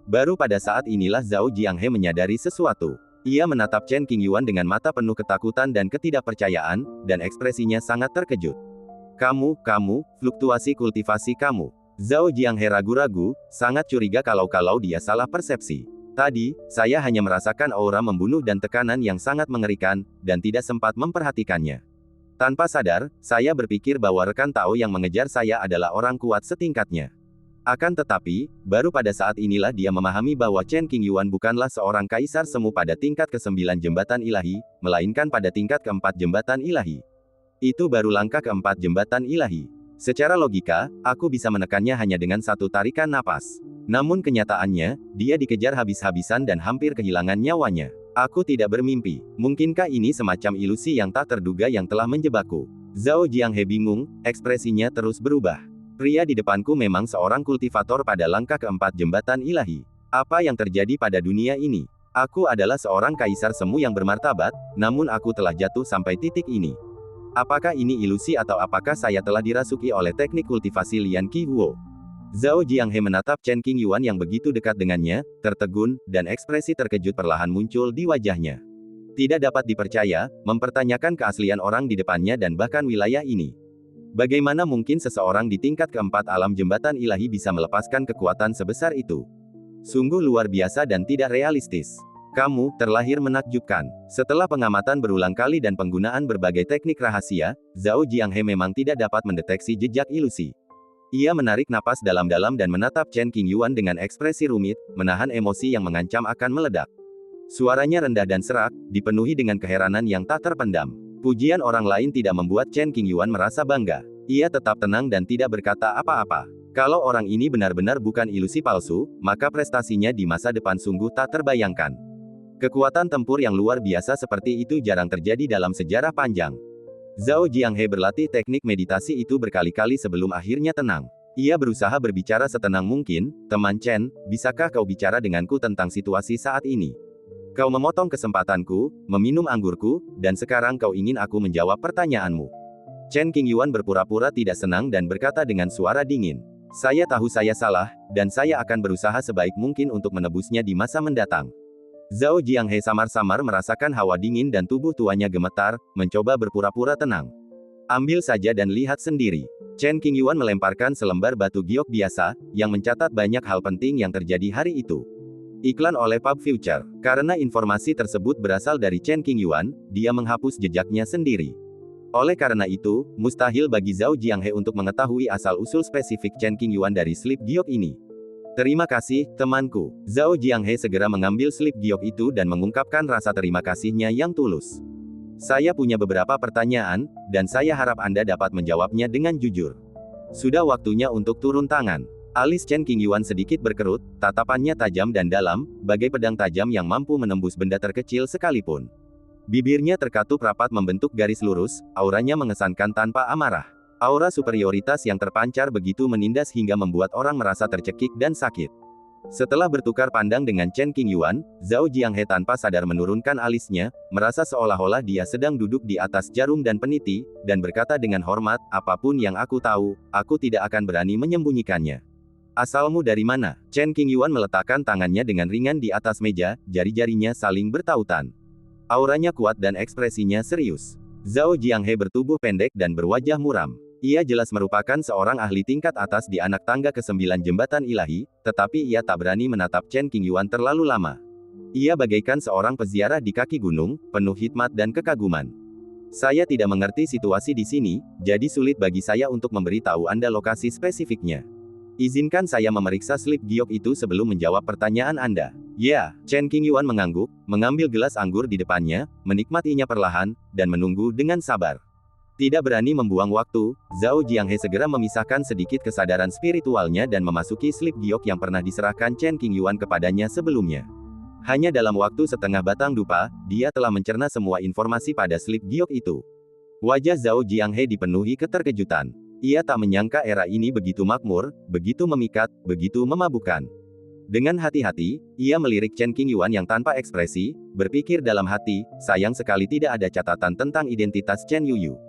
Baru pada saat inilah Zhao Jianghe menyadari sesuatu. Ia menatap Chen Qingyuan dengan mata penuh ketakutan dan ketidakpercayaan, dan ekspresinya sangat terkejut. Kamu, fluktuasi kultivasi kamu. Zhao Jianghe ragu-ragu, sangat curiga kalau dia salah persepsi. Tadi, saya hanya merasakan aura membunuh dan tekanan yang sangat mengerikan, dan tidak sempat memperhatikannya. Tanpa sadar, saya berpikir bahwa rekan Tao yang mengejar saya adalah orang kuat setingkatnya. Akan tetapi, baru pada saat inilah dia memahami bahwa Chen Qingyuan bukanlah seorang kaisar semu pada tingkat ke-9 jembatan ilahi, melainkan pada tingkat ke-4 jembatan ilahi. Itu baru langkah ke-4 jembatan ilahi. Secara logika, aku bisa menekannya hanya dengan satu tarikan napas. Namun kenyataannya, dia dikejar habis-habisan dan hampir kehilangan nyawanya. Aku tidak bermimpi. Mungkinkah ini semacam ilusi yang tak terduga yang telah menjebakku? Zhao Jianghe bingung, ekspresinya terus berubah. Pria di depanku memang seorang kultivator pada langkah ke-4 jembatan ilahi. Apa yang terjadi pada dunia ini? Aku adalah seorang kaisar semu yang bermartabat, namun aku telah jatuh sampai titik ini. Apakah ini ilusi atau apakah saya telah dirasuki oleh teknik kultivasi Lian Qi Huo? Zhao Jianghe menatap Chen Qingyuan yang begitu dekat dengannya, tertegun, dan ekspresi terkejut perlahan muncul di wajahnya. Tidak dapat dipercaya, mempertanyakan keaslian orang di depannya dan bahkan wilayah ini. Bagaimana mungkin seseorang di tingkat ke-4 alam jembatan ilahi bisa melepaskan kekuatan sebesar itu? Sungguh luar biasa dan tidak realistis. Kamu terlahir menakjubkan. Setelah pengamatan berulang kali dan penggunaan berbagai teknik rahasia, Zhao Jianghe memang tidak dapat mendeteksi jejak ilusi. Ia menarik napas dalam-dalam dan menatap Chen Qingyuan dengan ekspresi rumit, menahan emosi yang mengancam akan meledak. Suaranya rendah dan serak, dipenuhi dengan keheranan yang tak terpendam. Pujian orang lain tidak membuat Chen Qingyuan merasa bangga. Ia tetap tenang dan tidak berkata apa-apa. Kalau orang ini benar-benar bukan ilusi palsu, maka prestasinya di masa depan sungguh tak terbayangkan. Kekuatan tempur yang luar biasa seperti itu jarang terjadi dalam sejarah panjang. Zhao Jianghe berlatih teknik meditasi itu berkali-kali sebelum akhirnya tenang. Ia berusaha berbicara setenang mungkin, teman Chen, bisakah kau bicara denganku tentang situasi saat ini? Kau memotong kesempatanku, meminum anggurku, dan sekarang kau ingin aku menjawab pertanyaanmu. Chen Qingyuan berpura-pura tidak senang dan berkata dengan suara dingin. Saya tahu saya salah, dan saya akan berusaha sebaik mungkin untuk menebusnya di masa mendatang. Zhao Jianghe samar-samar merasakan hawa dingin dan tubuh tuanya gemetar, mencoba berpura-pura tenang. Ambil saja dan lihat sendiri. Chen Qingyuan melemparkan selembar batu giok biasa, yang mencatat banyak hal penting yang terjadi hari itu. Iklan oleh Pub Future. Karena informasi tersebut berasal dari Chen Qingyuan, dia menghapus jejaknya sendiri. Oleh karena itu, mustahil bagi Zhao Jianghe untuk mengetahui asal-usul spesifik Chen Qingyuan dari slip giok ini. Terima kasih, temanku. Zhao Jianghe segera mengambil slip giok itu dan mengungkapkan rasa terima kasihnya yang tulus. Saya punya beberapa pertanyaan, dan saya harap Anda dapat menjawabnya dengan jujur. Sudah waktunya untuk turun tangan. Alis Chen Qingyuan sedikit berkerut, tatapannya tajam dan dalam, bagai pedang tajam yang mampu menembus benda terkecil sekalipun. Bibirnya terkatup rapat membentuk garis lurus, auranya mengesankan tanpa amarah. Aura superioritas yang terpancar begitu menindas hingga membuat orang merasa tercekik dan sakit. Setelah bertukar pandang dengan Chen Qingyuan, Zhao Jianghe tanpa sadar menurunkan alisnya, merasa seolah-olah dia sedang duduk di atas jarum dan peniti, dan berkata dengan hormat, apapun yang aku tahu, aku tidak akan berani menyembunyikannya. Asalmu dari mana? Chen Qingyuan meletakkan tangannya dengan ringan di atas meja, jari-jarinya saling bertautan. Auranya kuat dan ekspresinya serius. Zhao Jianghe bertubuh pendek dan berwajah muram. Ia jelas merupakan seorang ahli tingkat atas di anak tangga ke-9 jembatan ilahi, tetapi ia tak berani menatap Chen Qingyuan terlalu lama. Ia bagaikan seorang peziarah di kaki gunung, penuh hikmat dan kekaguman. Saya tidak mengerti situasi di sini, jadi sulit bagi saya untuk memberitahu Anda lokasi spesifiknya. Izinkan saya memeriksa slip giok itu sebelum menjawab pertanyaan Anda. Ya, Chen Qingyuan mengangguk, mengambil gelas anggur di depannya, menikmatinya perlahan, dan menunggu dengan sabar. Tidak berani membuang waktu, Zhao Jianghe segera memisahkan sedikit kesadaran spiritualnya dan memasuki slip giok yang pernah diserahkan Chen Qingyuan kepadanya sebelumnya. Hanya dalam waktu setengah batang dupa, dia telah mencerna semua informasi pada slip giok itu. Wajah Zhao Jianghe dipenuhi keterkejutan. Ia tak menyangka era ini begitu makmur, begitu memikat, begitu memabukkan. Dengan hati-hati, ia melirik Chen Qingyuan yang tanpa ekspresi, berpikir dalam hati, sayang sekali tidak ada catatan tentang identitas Chen Yuyu.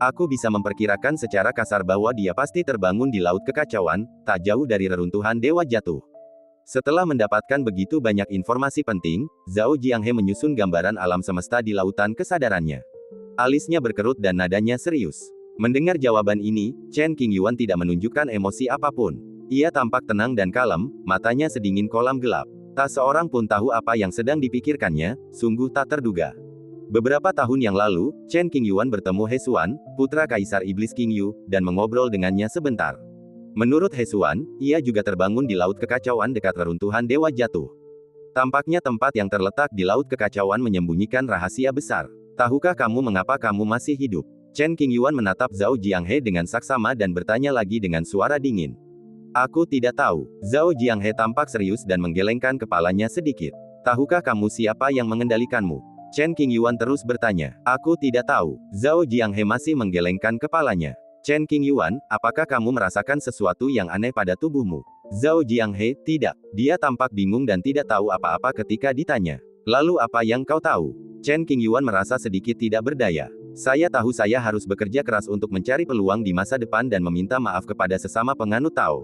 Aku bisa memperkirakan secara kasar bahwa dia pasti terbangun di laut kekacauan, tak jauh dari reruntuhan Dewa Jatuh. Setelah mendapatkan begitu banyak informasi penting, Zhao Jianghe menyusun gambaran alam semesta di lautan kesadarannya. Alisnya berkerut dan nadanya serius. Mendengar jawaban ini, Chen Qingyuan tidak menunjukkan emosi apapun. Ia tampak tenang dan kalem, matanya sedingin kolam gelap. Tak seorang pun tahu apa yang sedang dipikirkannya, sungguh tak terduga. Beberapa tahun yang lalu, Chen Qingyuan bertemu He Xuan, putra Kaisar Iblis Qingyu, dan mengobrol dengannya sebentar. Menurut He Xuan, ia juga terbangun di laut kekacauan dekat reruntuhan Dewa Jatuh. Tampaknya tempat yang terletak di laut kekacauan menyembunyikan rahasia besar. Tahukah kamu mengapa kamu masih hidup? Chen Qingyuan menatap Zhao Jianghe dengan saksama dan bertanya lagi dengan suara dingin. Aku tidak tahu. Zhao Jianghe tampak serius dan menggelengkan kepalanya sedikit. Tahukah kamu siapa yang mengendalikanmu? Chen Qingyuan terus bertanya. Aku tidak tahu. Zhao Jianghe masih menggelengkan kepalanya. Chen Qingyuan, apakah kamu merasakan sesuatu yang aneh pada tubuhmu? Zhao Jianghe, tidak. Dia tampak bingung dan tidak tahu apa-apa ketika ditanya. Lalu apa yang kau tahu? Chen Qingyuan merasa sedikit tidak berdaya. Saya tahu saya harus bekerja keras untuk mencari peluang di masa depan dan meminta maaf kepada sesama penganut Tao.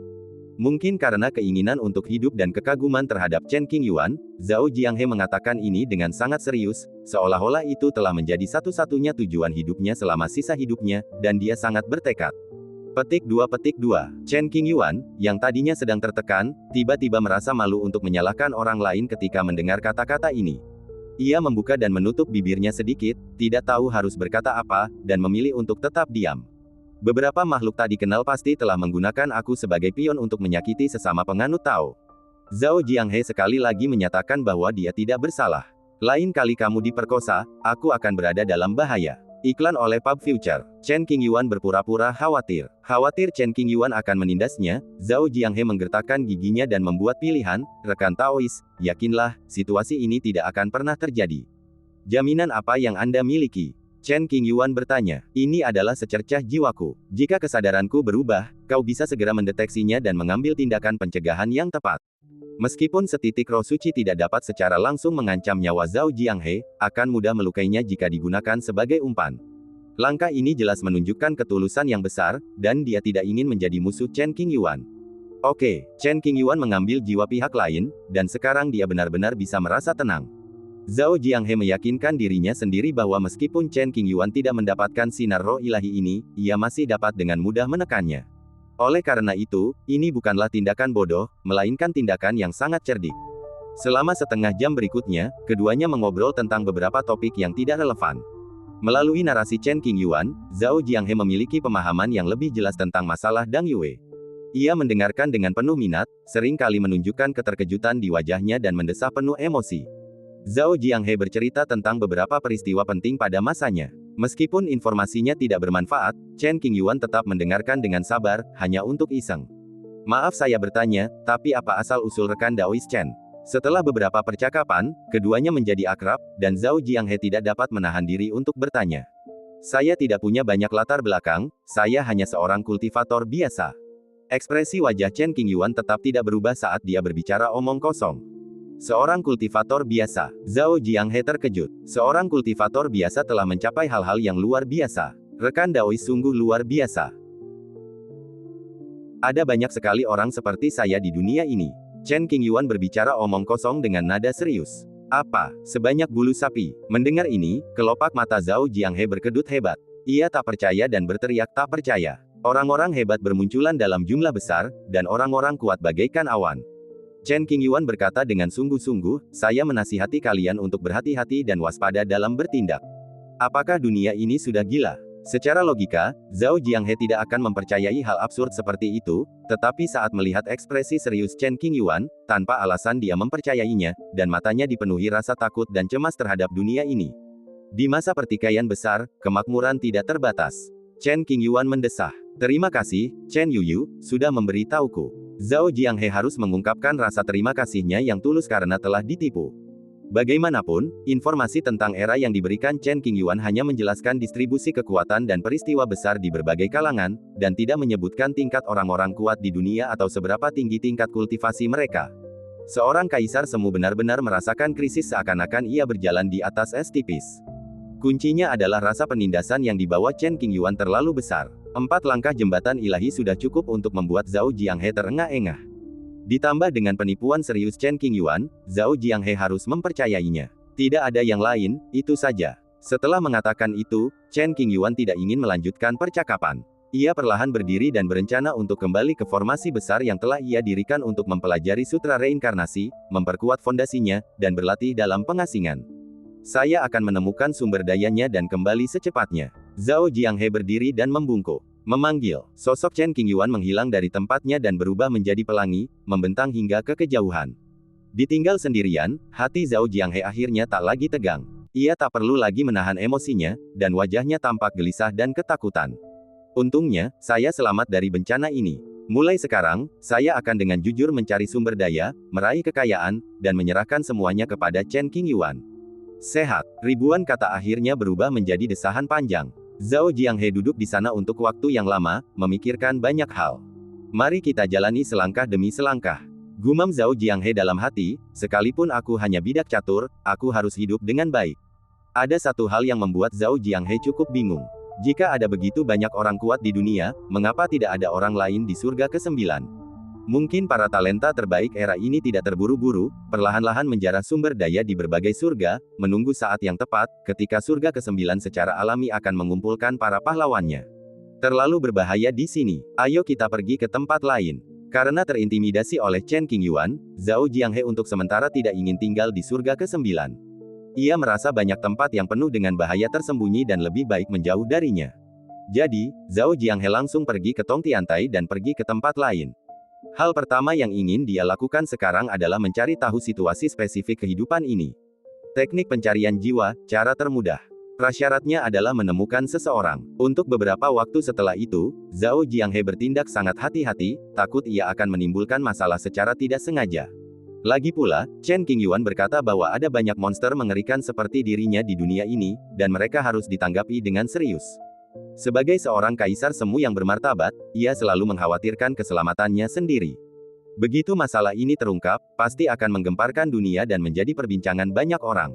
Mungkin karena keinginan untuk hidup dan kekaguman terhadap Chen Qingyuan, Zhao Jianghe mengatakan ini dengan sangat serius, seolah-olah itu telah menjadi satu-satunya tujuan hidupnya selama sisa hidupnya, dan dia sangat bertekad. Petik 2. Chen Qingyuan, yang tadinya sedang tertekan, tiba-tiba merasa malu untuk menyalahkan orang lain ketika mendengar kata-kata ini. Ia membuka dan menutup bibirnya sedikit, tidak tahu harus berkata apa, dan memilih untuk tetap diam. Beberapa makhluk tak dikenal pasti telah menggunakan aku sebagai pion untuk menyakiti sesama penganut Tao. Zhao Jianghe sekali lagi menyatakan bahwa dia tidak bersalah. Lain kali kamu diperkosa, aku akan berada dalam bahaya. Iklan oleh Pub Future. Chen Qingyuan berpura-pura khawatir. Khawatir Chen Qingyuan akan menindasnya, Zhao Jianghe menggertakkan giginya dan membuat pilihan, rekan Taois, yakinlah, situasi ini tidak akan pernah terjadi. Jaminan apa yang Anda miliki? Chen Qingyuan bertanya. Ini adalah secercah jiwaku. Jika kesadaranku berubah, kau bisa segera mendeteksinya dan mengambil tindakan pencegahan yang tepat. Meskipun setitik roh suci tidak dapat secara langsung mengancam nyawa Zhao Jianghe, akan mudah melukainya jika digunakan sebagai umpan. Langkah ini jelas menunjukkan ketulusan yang besar, dan dia tidak ingin menjadi musuh Chen Qingyuan. Oke, Chen Qingyuan mengambil jiwa pihak lain, dan sekarang dia benar-benar bisa merasa tenang. Zhao Jianghe meyakinkan dirinya sendiri bahwa meskipun Chen Qingyuan tidak mendapatkan sinar roh ilahi ini, ia masih dapat dengan mudah menekannya. Oleh karena itu, ini bukanlah tindakan bodoh, melainkan tindakan yang sangat cerdik. Selama setengah jam berikutnya, keduanya mengobrol tentang beberapa topik yang tidak relevan. Melalui narasi Chen Qingyuan, Zhao Jianghe memiliki pemahaman yang lebih jelas tentang masalah Dang Yue. Ia mendengarkan dengan penuh minat, sering kali menunjukkan keterkejutan di wajahnya dan mendesah penuh emosi. Zhao Jianghe bercerita tentang beberapa peristiwa penting pada masanya. Meskipun informasinya tidak bermanfaat, Chen Qingyuan tetap mendengarkan dengan sabar, hanya untuk iseng. Maaf saya bertanya, tapi apa asal-usul rekan Daois Chen? Setelah beberapa percakapan, keduanya menjadi akrab, dan Zhao Jianghe tidak dapat menahan diri untuk bertanya. Saya tidak punya banyak latar belakang, saya hanya seorang kultivator biasa. Ekspresi wajah Chen Qingyuan tetap tidak berubah saat dia berbicara omong kosong. Seorang kultivator biasa. Zhao Jianghe terkejut. Seorang kultivator biasa telah mencapai hal-hal yang luar biasa. Rekan Daois sungguh luar biasa. Ada banyak sekali orang seperti saya di dunia ini. Chen Qingyuan berbicara omong kosong dengan nada serius. Apa? Sebanyak bulu sapi. Mendengar ini, kelopak mata Zhao Jianghe berkedut hebat. Ia tak percaya dan berteriak tak percaya. Orang-orang hebat bermunculan dalam jumlah besar, dan orang-orang kuat bagaikan awan. Chen Qingyuan berkata dengan sungguh-sungguh, saya menasihati kalian untuk berhati-hati dan waspada dalam bertindak. Apakah dunia ini sudah gila? Secara logika, Zhao Jianghe tidak akan mempercayai hal absurd seperti itu, tetapi saat melihat ekspresi serius Chen Qingyuan, tanpa alasan dia mempercayainya, dan matanya dipenuhi rasa takut dan cemas terhadap dunia ini. Di masa pertikaian besar, kemakmuran tidak terbatas. Chen Qingyuan mendesah. Terima kasih, Chen Yuyu, sudah memberitahuku. Zhao Jianghe harus mengungkapkan rasa terima kasihnya yang tulus karena telah ditipu. Bagaimanapun, informasi tentang era yang diberikan Chen Qingyuan hanya menjelaskan distribusi kekuatan dan peristiwa besar di berbagai kalangan, dan tidak menyebutkan tingkat orang-orang kuat di dunia atau seberapa tinggi tingkat kultivasi mereka. Seorang kaisar semu benar-benar merasakan krisis seakan-akan ia berjalan di atas es tipis. Kuncinya adalah rasa penindasan yang dibawa Chen Qingyuan terlalu besar. 4 langkah jembatan ilahi sudah cukup untuk membuat Zhao Jianghe terengah-engah. Ditambah dengan penipuan serius Chen Qingyuan, Zhao Jianghe harus mempercayainya. Tidak ada yang lain, itu saja. Setelah mengatakan itu, Chen Qingyuan tidak ingin melanjutkan percakapan. Ia perlahan berdiri dan berencana untuk kembali ke formasi besar yang telah ia dirikan untuk mempelajari sutra reinkarnasi, memperkuat fondasinya, dan berlatih dalam pengasingan. Saya akan menemukan sumber dayanya dan kembali secepatnya. Zhao Jianghe berdiri dan membungkuk. Memanggil, sosok Chen Qingyuan menghilang dari tempatnya dan berubah menjadi pelangi, membentang hingga ke kejauhan. Ditinggal sendirian, hati Zhao Jianghe akhirnya tak lagi tegang. Ia tak perlu lagi menahan emosinya, dan wajahnya tampak gelisah dan ketakutan. Untungnya, saya selamat dari bencana ini. Mulai sekarang, saya akan dengan jujur mencari sumber daya, meraih kekayaan, dan menyerahkan semuanya kepada Chen Qingyuan. Sehat, ribuan kata akhirnya berubah menjadi desahan panjang. Zhao Jianghe duduk di sana untuk waktu yang lama, memikirkan banyak hal. Mari kita jalani selangkah demi selangkah. Gumam Zhao Jianghe dalam hati, sekalipun aku hanya bidak catur, aku harus hidup dengan baik. Ada satu hal yang membuat Zhao Jianghe cukup bingung. Jika ada begitu banyak orang kuat di dunia, mengapa tidak ada orang lain di surga ke-9? Mungkin para talenta terbaik era ini tidak terburu-buru, perlahan-lahan menjarah sumber daya di berbagai surga, menunggu saat yang tepat, ketika surga ke-9 secara alami akan mengumpulkan para pahlawannya. Terlalu berbahaya di sini. Ayo kita pergi ke tempat lain. Karena terintimidasi oleh Chen Qingyuan, Zhao Jianghe untuk sementara tidak ingin tinggal di surga ke-9. Ia merasa banyak tempat yang penuh dengan bahaya tersembunyi dan lebih baik menjauh darinya. Jadi, Zhao Jianghe langsung pergi ke Tong Tiantai dan pergi ke tempat lain. Hal pertama yang ingin dia lakukan sekarang adalah mencari tahu situasi spesifik kehidupan ini. Teknik pencarian jiwa, cara termudah. Prasyaratnya adalah menemukan seseorang. Untuk beberapa waktu setelah itu, Zhao Jianghe bertindak sangat hati-hati, takut ia akan menimbulkan masalah secara tidak sengaja. Lagi pula, Chen Qingyuan berkata bahwa ada banyak monster mengerikan seperti dirinya di dunia ini, dan mereka harus ditanggapi dengan serius. Sebagai seorang kaisar semu yang bermartabat, ia selalu mengkhawatirkan keselamatannya sendiri. Begitu masalah ini terungkap, pasti akan menggemparkan dunia dan menjadi perbincangan banyak orang.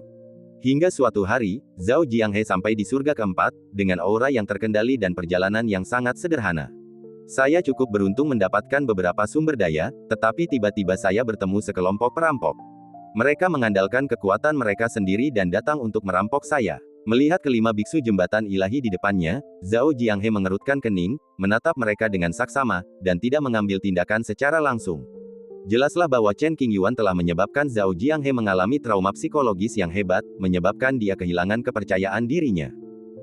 Hingga suatu hari, Zhao Jianghe sampai di surga keempat, dengan aura yang terkendali dan perjalanan yang sangat sederhana. Saya cukup beruntung mendapatkan beberapa sumber daya, tetapi tiba-tiba saya bertemu sekelompok perampok. Mereka mengandalkan kekuatan mereka sendiri dan datang untuk merampok saya. Melihat kelima biksu jembatan ilahi di depannya, Zhao Jianghe mengerutkan kening, menatap mereka dengan saksama, dan tidak mengambil tindakan secara langsung. Jelaslah bahwa Chen Qingyuan telah menyebabkan Zhao Jianghe mengalami trauma psikologis yang hebat, menyebabkan dia kehilangan kepercayaan dirinya.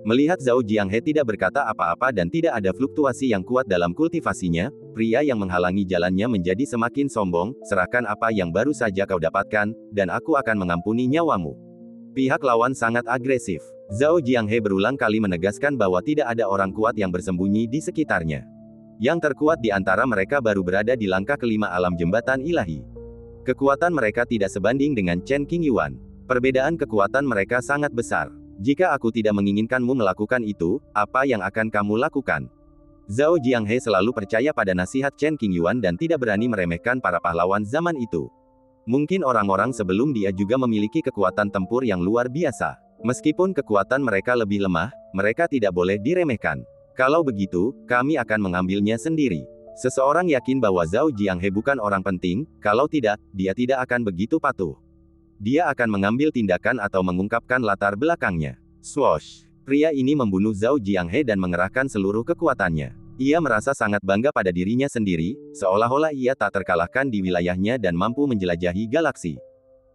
Melihat Zhao Jianghe tidak berkata apa-apa dan tidak ada fluktuasi yang kuat dalam kultivasinya, pria yang menghalangi jalannya menjadi semakin sombong, serahkan apa yang baru saja kau dapatkan, dan aku akan mengampuni nyawamu. Pihak lawan sangat agresif. Zhao Jianghe berulang kali menegaskan bahwa tidak ada orang kuat yang bersembunyi di sekitarnya. Yang terkuat di antara mereka baru berada di langkah kelima alam jembatan ilahi. Kekuatan mereka tidak sebanding dengan Chen Qingyuan. Perbedaan kekuatan mereka sangat besar. Jika aku tidak menginginkanmu melakukan itu, apa yang akan kamu lakukan? Zhao Jianghe selalu percaya pada nasihat Chen Qingyuan dan tidak berani meremehkan para pahlawan zaman itu. Mungkin orang-orang sebelum dia juga memiliki kekuatan tempur yang luar biasa. Meskipun kekuatan mereka lebih lemah, mereka tidak boleh diremehkan. Kalau begitu, kami akan mengambilnya sendiri. Seseorang yakin bahwa Zhao Jianghe bukan orang penting, kalau tidak, dia tidak akan begitu patuh. Dia akan mengambil tindakan atau mengungkapkan latar belakangnya. Swoosh! Pria ini membunuh Zhao Jianghe dan mengerahkan seluruh kekuatannya. Ia merasa sangat bangga pada dirinya sendiri, seolah-olah ia tak terkalahkan di wilayahnya dan mampu menjelajahi galaksi.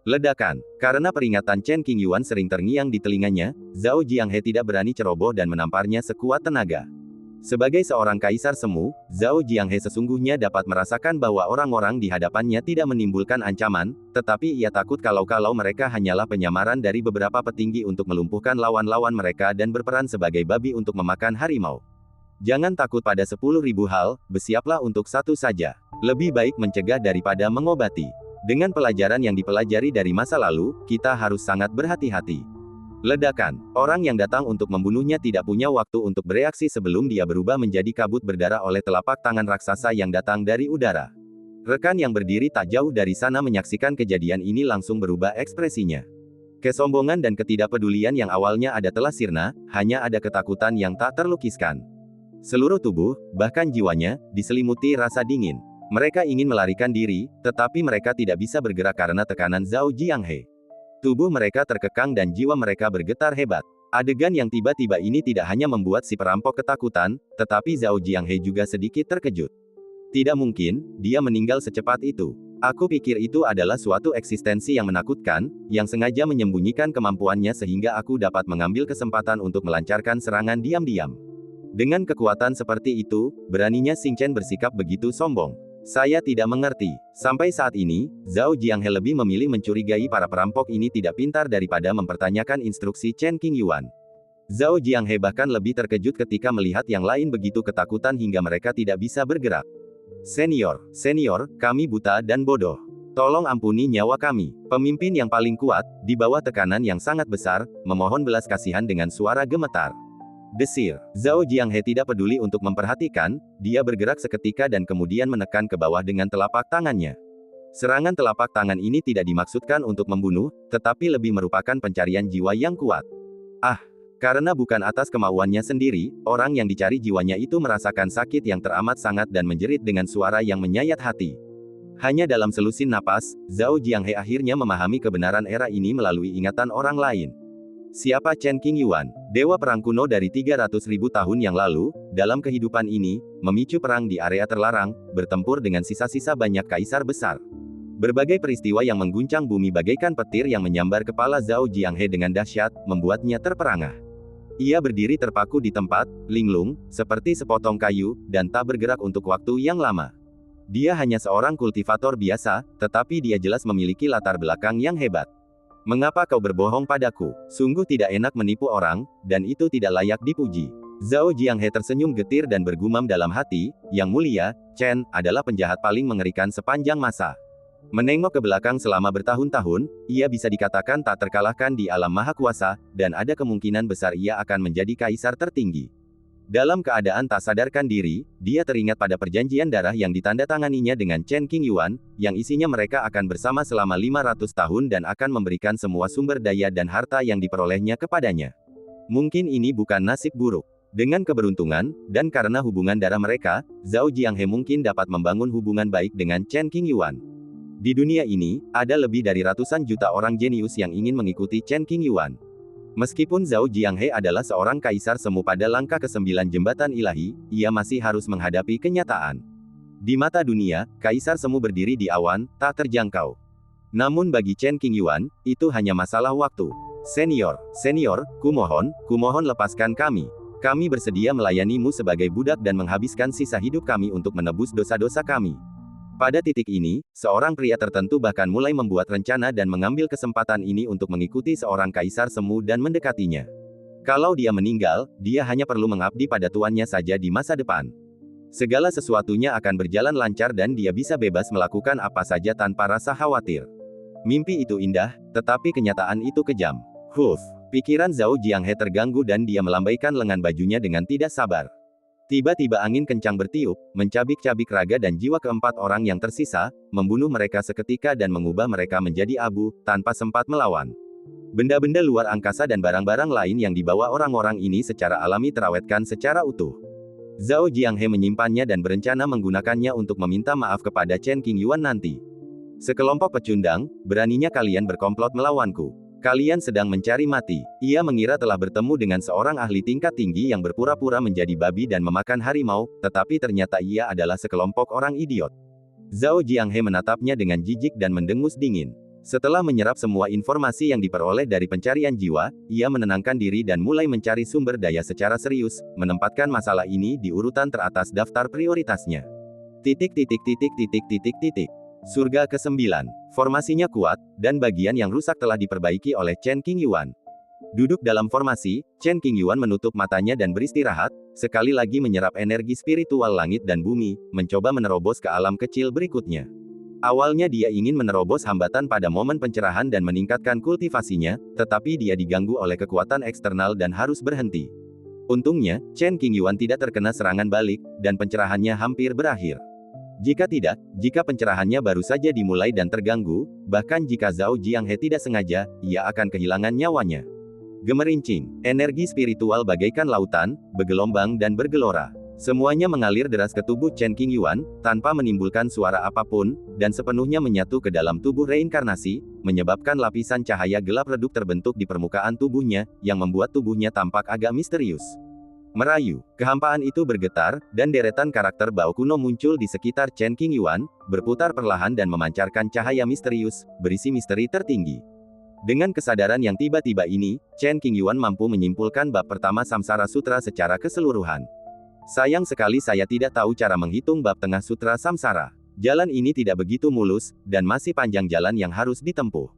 Ledakan. Karena peringatan Chen Qingyuan sering terngiang di telinganya, Zhao Jianghe tidak berani ceroboh dan menamparnya sekuat tenaga. Sebagai seorang kaisar semu, Zhao Jianghe sesungguhnya dapat merasakan bahwa orang-orang di hadapannya tidak menimbulkan ancaman, tetapi ia takut kalau mereka hanyalah penyamaran dari beberapa petinggi untuk melumpuhkan lawan-lawan mereka dan berperan sebagai babi untuk memakan harimau. Jangan takut pada 10.000 hal, bersiaplah untuk satu saja. Lebih baik mencegah daripada mengobati. Dengan pelajaran yang dipelajari dari masa lalu, kita harus sangat berhati-hati. Ledakan. Orang yang datang untuk membunuhnya tidak punya waktu untuk bereaksi sebelum dia berubah menjadi kabut berdarah oleh telapak tangan raksasa yang datang dari udara. Rekan yang berdiri tak jauh dari sana menyaksikan kejadian ini langsung berubah ekspresinya. Kesombongan dan ketidakpedulian yang awalnya ada telah sirna, hanya ada ketakutan yang tak terlukiskan. Seluruh tubuh, bahkan jiwanya, diselimuti rasa dingin. Mereka ingin melarikan diri, tetapi mereka tidak bisa bergerak karena tekanan Zhao Jianghe. Tubuh mereka terkekang dan jiwa mereka bergetar hebat. Adegan yang tiba-tiba ini tidak hanya membuat si perampok ketakutan, tetapi Zhao Jianghe juga sedikit terkejut. Tidak mungkin, dia meninggal secepat itu. Aku pikir itu adalah suatu eksistensi yang menakutkan, yang sengaja menyembunyikan kemampuannya sehingga aku dapat mengambil kesempatan untuk melancarkan serangan diam-diam. Dengan kekuatan seperti itu, beraninya Xing Chen bersikap begitu sombong. Saya tidak mengerti. Sampai saat ini, Zhao Jianghe lebih memilih mencurigai para perampok ini tidak pintar daripada mempertanyakan instruksi Chen Qingyuan. Zhao Jianghe bahkan lebih terkejut ketika melihat yang lain begitu ketakutan hingga mereka tidak bisa bergerak. Senior, kami buta dan bodoh. Tolong ampuni nyawa kami. Pemimpin yang paling kuat, di bawah tekanan yang sangat besar, memohon belas kasihan dengan suara gemetar. Desir. Zhao Jianghe tidak peduli untuk memperhatikan, dia bergerak seketika dan kemudian menekan ke bawah dengan telapak tangannya. Serangan telapak tangan ini tidak dimaksudkan untuk membunuh, tetapi lebih merupakan pencarian jiwa yang kuat. Karena bukan atas kemauannya sendiri, orang yang dicari jiwanya itu merasakan sakit yang teramat sangat dan menjerit dengan suara yang menyayat hati. Hanya dalam selusin napas, Zhao Jianghe akhirnya memahami kebenaran era ini melalui ingatan orang lain. Siapa Chen Qingyuan, dewa perang kuno dari 300.000 tahun yang lalu, dalam kehidupan ini, memicu perang di area terlarang, bertempur dengan sisa-sisa banyak kaisar besar. Berbagai peristiwa yang mengguncang bumi bagaikan petir yang menyambar kepala Zhao Jianghe dengan dahsyat, membuatnya terperangah. Ia berdiri terpaku di tempat, linglung, seperti sepotong kayu, dan tak bergerak untuk waktu yang lama. Dia hanya seorang kultivator biasa, tetapi dia jelas memiliki latar belakang yang hebat. Mengapa kau berbohong padaku? Sungguh tidak enak menipu orang, dan itu tidak layak dipuji. Zhao Jianghe tersenyum getir dan bergumam dalam hati, Yang Mulia, Chen, adalah penjahat paling mengerikan sepanjang masa. Menengok ke belakang selama bertahun-tahun, ia bisa dikatakan tak terkalahkan di alam maha kuasa, dan ada kemungkinan besar ia akan menjadi kaisar tertinggi. Dalam keadaan tak sadarkan diri, dia teringat pada perjanjian darah yang ditandatanganinya dengan Chen Qingyuan, yang isinya mereka akan bersama selama 500 tahun dan akan memberikan semua sumber daya dan harta yang diperolehnya kepadanya. Mungkin ini bukan nasib buruk. Dengan keberuntungan, dan karena hubungan darah mereka, Zhao Jianghe mungkin dapat membangun hubungan baik dengan Chen Qingyuan. Di dunia ini, ada lebih dari ratusan juta orang jenius yang ingin mengikuti Chen Qingyuan. Meskipun Zhao Jianghe adalah seorang kaisar semu pada langkah ke-9 jembatan ilahi, ia masih harus menghadapi kenyataan. Di mata dunia, kaisar semu berdiri di awan, tak terjangkau. Namun bagi Chen Qingyuan, itu hanya masalah waktu. Senior, kumohon lepaskan kami. Kami bersedia melayanimu sebagai budak dan menghabiskan sisa hidup kami untuk menebus dosa-dosa kami. Pada titik ini, seorang pria tertentu bahkan mulai membuat rencana dan mengambil kesempatan ini untuk mengikuti seorang kaisar semu dan mendekatinya. Kalau dia meninggal, dia hanya perlu mengabdi pada tuannya saja di masa depan. Segala sesuatunya akan berjalan lancar dan dia bisa bebas melakukan apa saja tanpa rasa khawatir. Mimpi itu indah, tetapi kenyataan itu kejam. Pikiran Zhao Jianghe terganggu dan dia melambaikan lengan bajunya dengan tidak sabar. Tiba-tiba angin kencang bertiup, mencabik-cabik raga dan jiwa keempat orang yang tersisa, membunuh mereka seketika dan mengubah mereka menjadi abu, tanpa sempat melawan. Benda-benda luar angkasa dan barang-barang lain yang dibawa orang-orang ini secara alami terawetkan secara utuh. Zhao Jianghe menyimpannya dan berencana menggunakannya untuk meminta maaf kepada Chen Qingyuan nanti. Sekelompok pecundang, beraninya kalian berkomplot melawanku. Kalian sedang mencari mati. Ia mengira telah bertemu dengan seorang ahli tingkat tinggi yang berpura-pura menjadi babi dan memakan harimau, tetapi ternyata ia adalah sekelompok orang idiot. Zhao Jianghe menatapnya dengan jijik dan mendengus dingin. Setelah menyerap semua informasi yang diperoleh dari pencarian jiwa, ia menenangkan diri dan mulai mencari sumber daya secara serius, menempatkan masalah ini di urutan teratas daftar prioritasnya. Surga ke-9. Formasinya kuat, dan bagian yang rusak telah diperbaiki oleh Chen Qingyuan. Duduk dalam formasi, Chen Qingyuan menutup matanya dan beristirahat, sekali lagi menyerap energi spiritual langit dan bumi, mencoba menerobos ke alam kecil berikutnya. Awalnya dia ingin menerobos hambatan pada momen pencerahan dan meningkatkan kultivasinya, tetapi dia diganggu oleh kekuatan eksternal dan harus berhenti. Untungnya, Chen Qingyuan tidak terkena serangan balik, dan pencerahannya hampir berakhir. Jika tidak, jika pencerahannya baru saja dimulai dan terganggu, bahkan jika Zhao Jianghe tidak sengaja, ia akan kehilangan nyawanya. Gemerincing, energi spiritual bagaikan lautan, bergelombang dan bergelora. Semuanya mengalir deras ke tubuh Chen Qingyuan, tanpa menimbulkan suara apapun, dan sepenuhnya menyatu ke dalam tubuh reinkarnasi, menyebabkan lapisan cahaya gelap redup terbentuk di permukaan tubuhnya, yang membuat tubuhnya tampak agak misterius. Merayu, kehampaan itu bergetar, dan deretan karakter Bao kuno muncul di sekitar Chen Qingyuan, berputar perlahan dan memancarkan cahaya misterius, berisi misteri tertinggi. Dengan kesadaran yang tiba-tiba ini, Chen Qingyuan mampu menyimpulkan bab pertama Samsara Sutra secara keseluruhan. Sayang sekali saya tidak tahu cara menghitung bab tengah Sutra Samsara. Jalan ini tidak begitu mulus, dan masih panjang jalan yang harus ditempuh.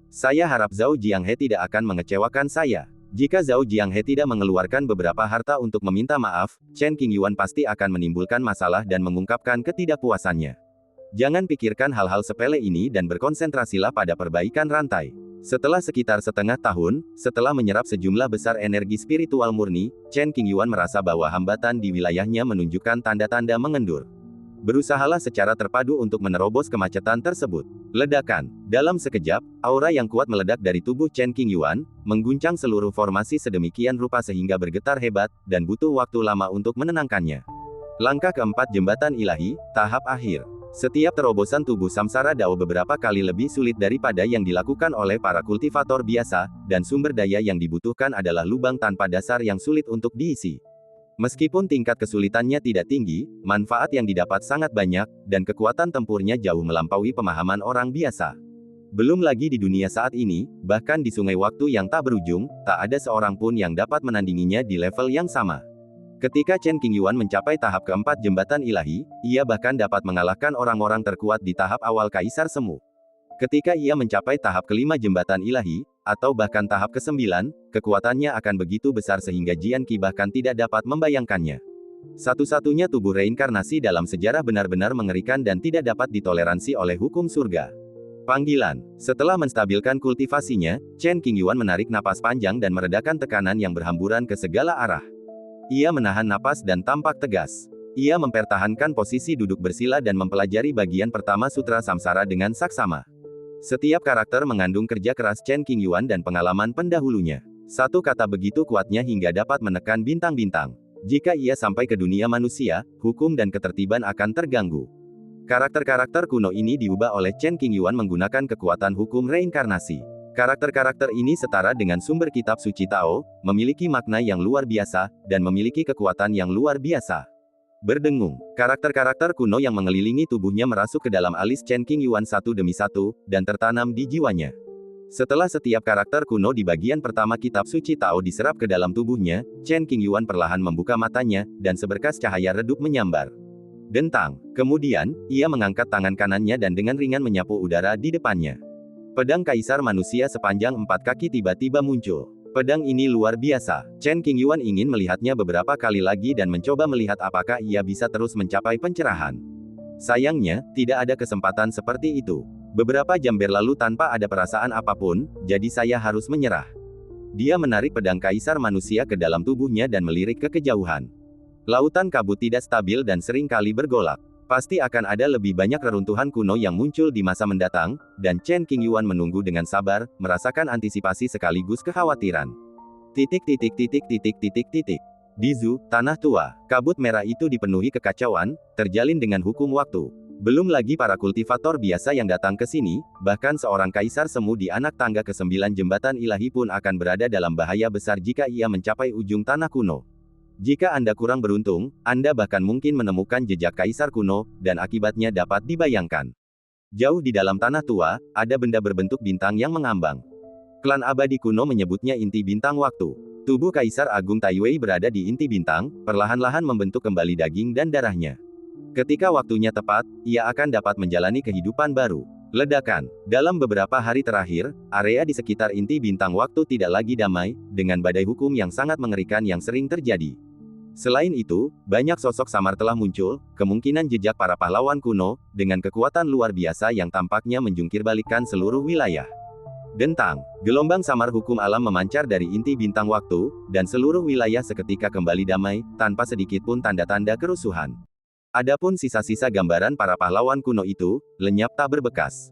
Saya harap Zhao Jianghe tidak akan mengecewakan saya. Jika Zhao Jianghe tidak mengeluarkan beberapa harta untuk meminta maaf, Chen Qingyuan pasti akan menimbulkan masalah dan mengungkapkan ketidakpuasannya. Jangan pikirkan hal-hal sepele ini dan berkonsentrasilah pada perbaikan rantai. Setelah sekitar setengah tahun, setelah menyerap sejumlah besar energi spiritual murni, Chen Qingyuan merasa bahwa hambatan di wilayahnya menunjukkan tanda-tanda mengendur. Berusahalah secara terpadu untuk menerobos kemacetan tersebut. Ledakan. Dalam sekejap, aura yang kuat meledak dari tubuh Chen Qingyuan, mengguncang seluruh formasi sedemikian rupa sehingga bergetar hebat, dan butuh waktu lama untuk menenangkannya. Langkah keempat Jembatan Ilahi, tahap akhir. Setiap terobosan tubuh Samsara Dao beberapa kali lebih sulit daripada yang dilakukan oleh para kultivator biasa, dan sumber daya yang dibutuhkan adalah lubang tanpa dasar yang sulit untuk diisi. Meskipun tingkat kesulitannya tidak tinggi, manfaat yang didapat sangat banyak, dan kekuatan tempurnya jauh melampaui pemahaman orang biasa. Belum lagi di dunia saat ini, bahkan di sungai waktu yang tak berujung, tak ada seorang pun yang dapat menandinginya di level yang sama. Ketika Chen Qingyuan mencapai tahap keempat Jembatan Ilahi, ia bahkan dapat mengalahkan orang-orang terkuat di tahap awal Kaisar Semu. Ketika ia mencapai tahap kelima Jembatan Ilahi, atau bahkan tahap ke-9, kekuatannya akan begitu besar sehingga Jian Qi bahkan tidak dapat membayangkannya. Satu-satunya tubuh reinkarnasi dalam sejarah benar-benar mengerikan dan tidak dapat ditoleransi oleh hukum surga. Panggilan. Setelah menstabilkan kultivasinya, Chen Qingyuan menarik napas panjang dan meredakan tekanan yang berhamburan ke segala arah. Ia menahan napas dan tampak tegas. Ia mempertahankan posisi duduk bersila dan mempelajari bagian pertama Sutra Samsara dengan saksama. Setiap karakter mengandung kerja keras Chen Qingyuan dan pengalaman pendahulunya. Satu kata begitu kuatnya hingga dapat menekan bintang-bintang. Jika ia sampai ke dunia manusia, hukum dan ketertiban akan terganggu. Karakter-karakter kuno ini diubah oleh Chen Qingyuan menggunakan kekuatan hukum reinkarnasi. Karakter-karakter ini setara dengan sumber kitab suci Tao, memiliki makna yang luar biasa, dan memiliki kekuatan yang luar biasa. Berdengung, karakter-karakter kuno yang mengelilingi tubuhnya merasuk ke dalam alis Chen Qingyuan satu demi satu, dan tertanam di jiwanya. Setelah setiap karakter kuno di bagian pertama kitab suci Tao diserap ke dalam tubuhnya, Chen Qingyuan perlahan membuka matanya, dan seberkas cahaya redup menyambar. Dentang. Kemudian, ia mengangkat tangan kanannya dan dengan ringan menyapu udara di depannya. Pedang Kaisar Manusia sepanjang 4 kaki tiba-tiba muncul. Pedang ini luar biasa. Chen Qingyuan ingin melihatnya beberapa kali lagi dan mencoba melihat apakah ia bisa terus mencapai pencerahan. Sayangnya, tidak ada kesempatan seperti itu. Beberapa jam berlalu tanpa ada perasaan apapun, jadi saya harus menyerah. Dia menarik pedang Kaisar Manusia ke dalam tubuhnya dan melirik ke kejauhan. Lautan kabut tidak stabil dan sering kali bergolak. Pasti akan ada lebih banyak reruntuhan kuno yang muncul di masa mendatang, dan Chen Qingyuan menunggu dengan sabar, merasakan antisipasi sekaligus kekhawatiran. Di Zhu, tanah tua, kabut merah itu dipenuhi kekacauan, terjalin dengan hukum waktu. Belum lagi para kultivator biasa yang datang ke sini, bahkan seorang kaisar semu di anak tangga ke-9 Jembatan Ilahi pun akan berada dalam bahaya besar jika ia mencapai ujung tanah kuno. Jika Anda kurang beruntung, Anda bahkan mungkin menemukan jejak kaisar kuno, dan akibatnya dapat dibayangkan. Jauh di dalam tanah tua, ada benda berbentuk bintang yang mengambang. Klan abadi kuno menyebutnya inti bintang waktu. Tubuh Kaisar Agung Taiwei berada di inti bintang, perlahan-lahan membentuk kembali daging dan darahnya. Ketika waktunya tepat, ia akan dapat menjalani kehidupan baru. Ledakan. Dalam beberapa hari terakhir, area di sekitar inti bintang waktu tidak lagi damai, dengan badai hukum yang sangat mengerikan yang sering terjadi. Selain itu, banyak sosok samar telah muncul, kemungkinan jejak para pahlawan kuno, dengan kekuatan luar biasa yang tampaknya menjungkirbalikkan seluruh wilayah. Dentang, gelombang samar hukum alam memancar dari inti bintang waktu, dan seluruh wilayah seketika kembali damai, tanpa sedikit pun tanda-tanda kerusuhan. Adapun sisa-sisa gambaran para pahlawan kuno itu, lenyap tak berbekas.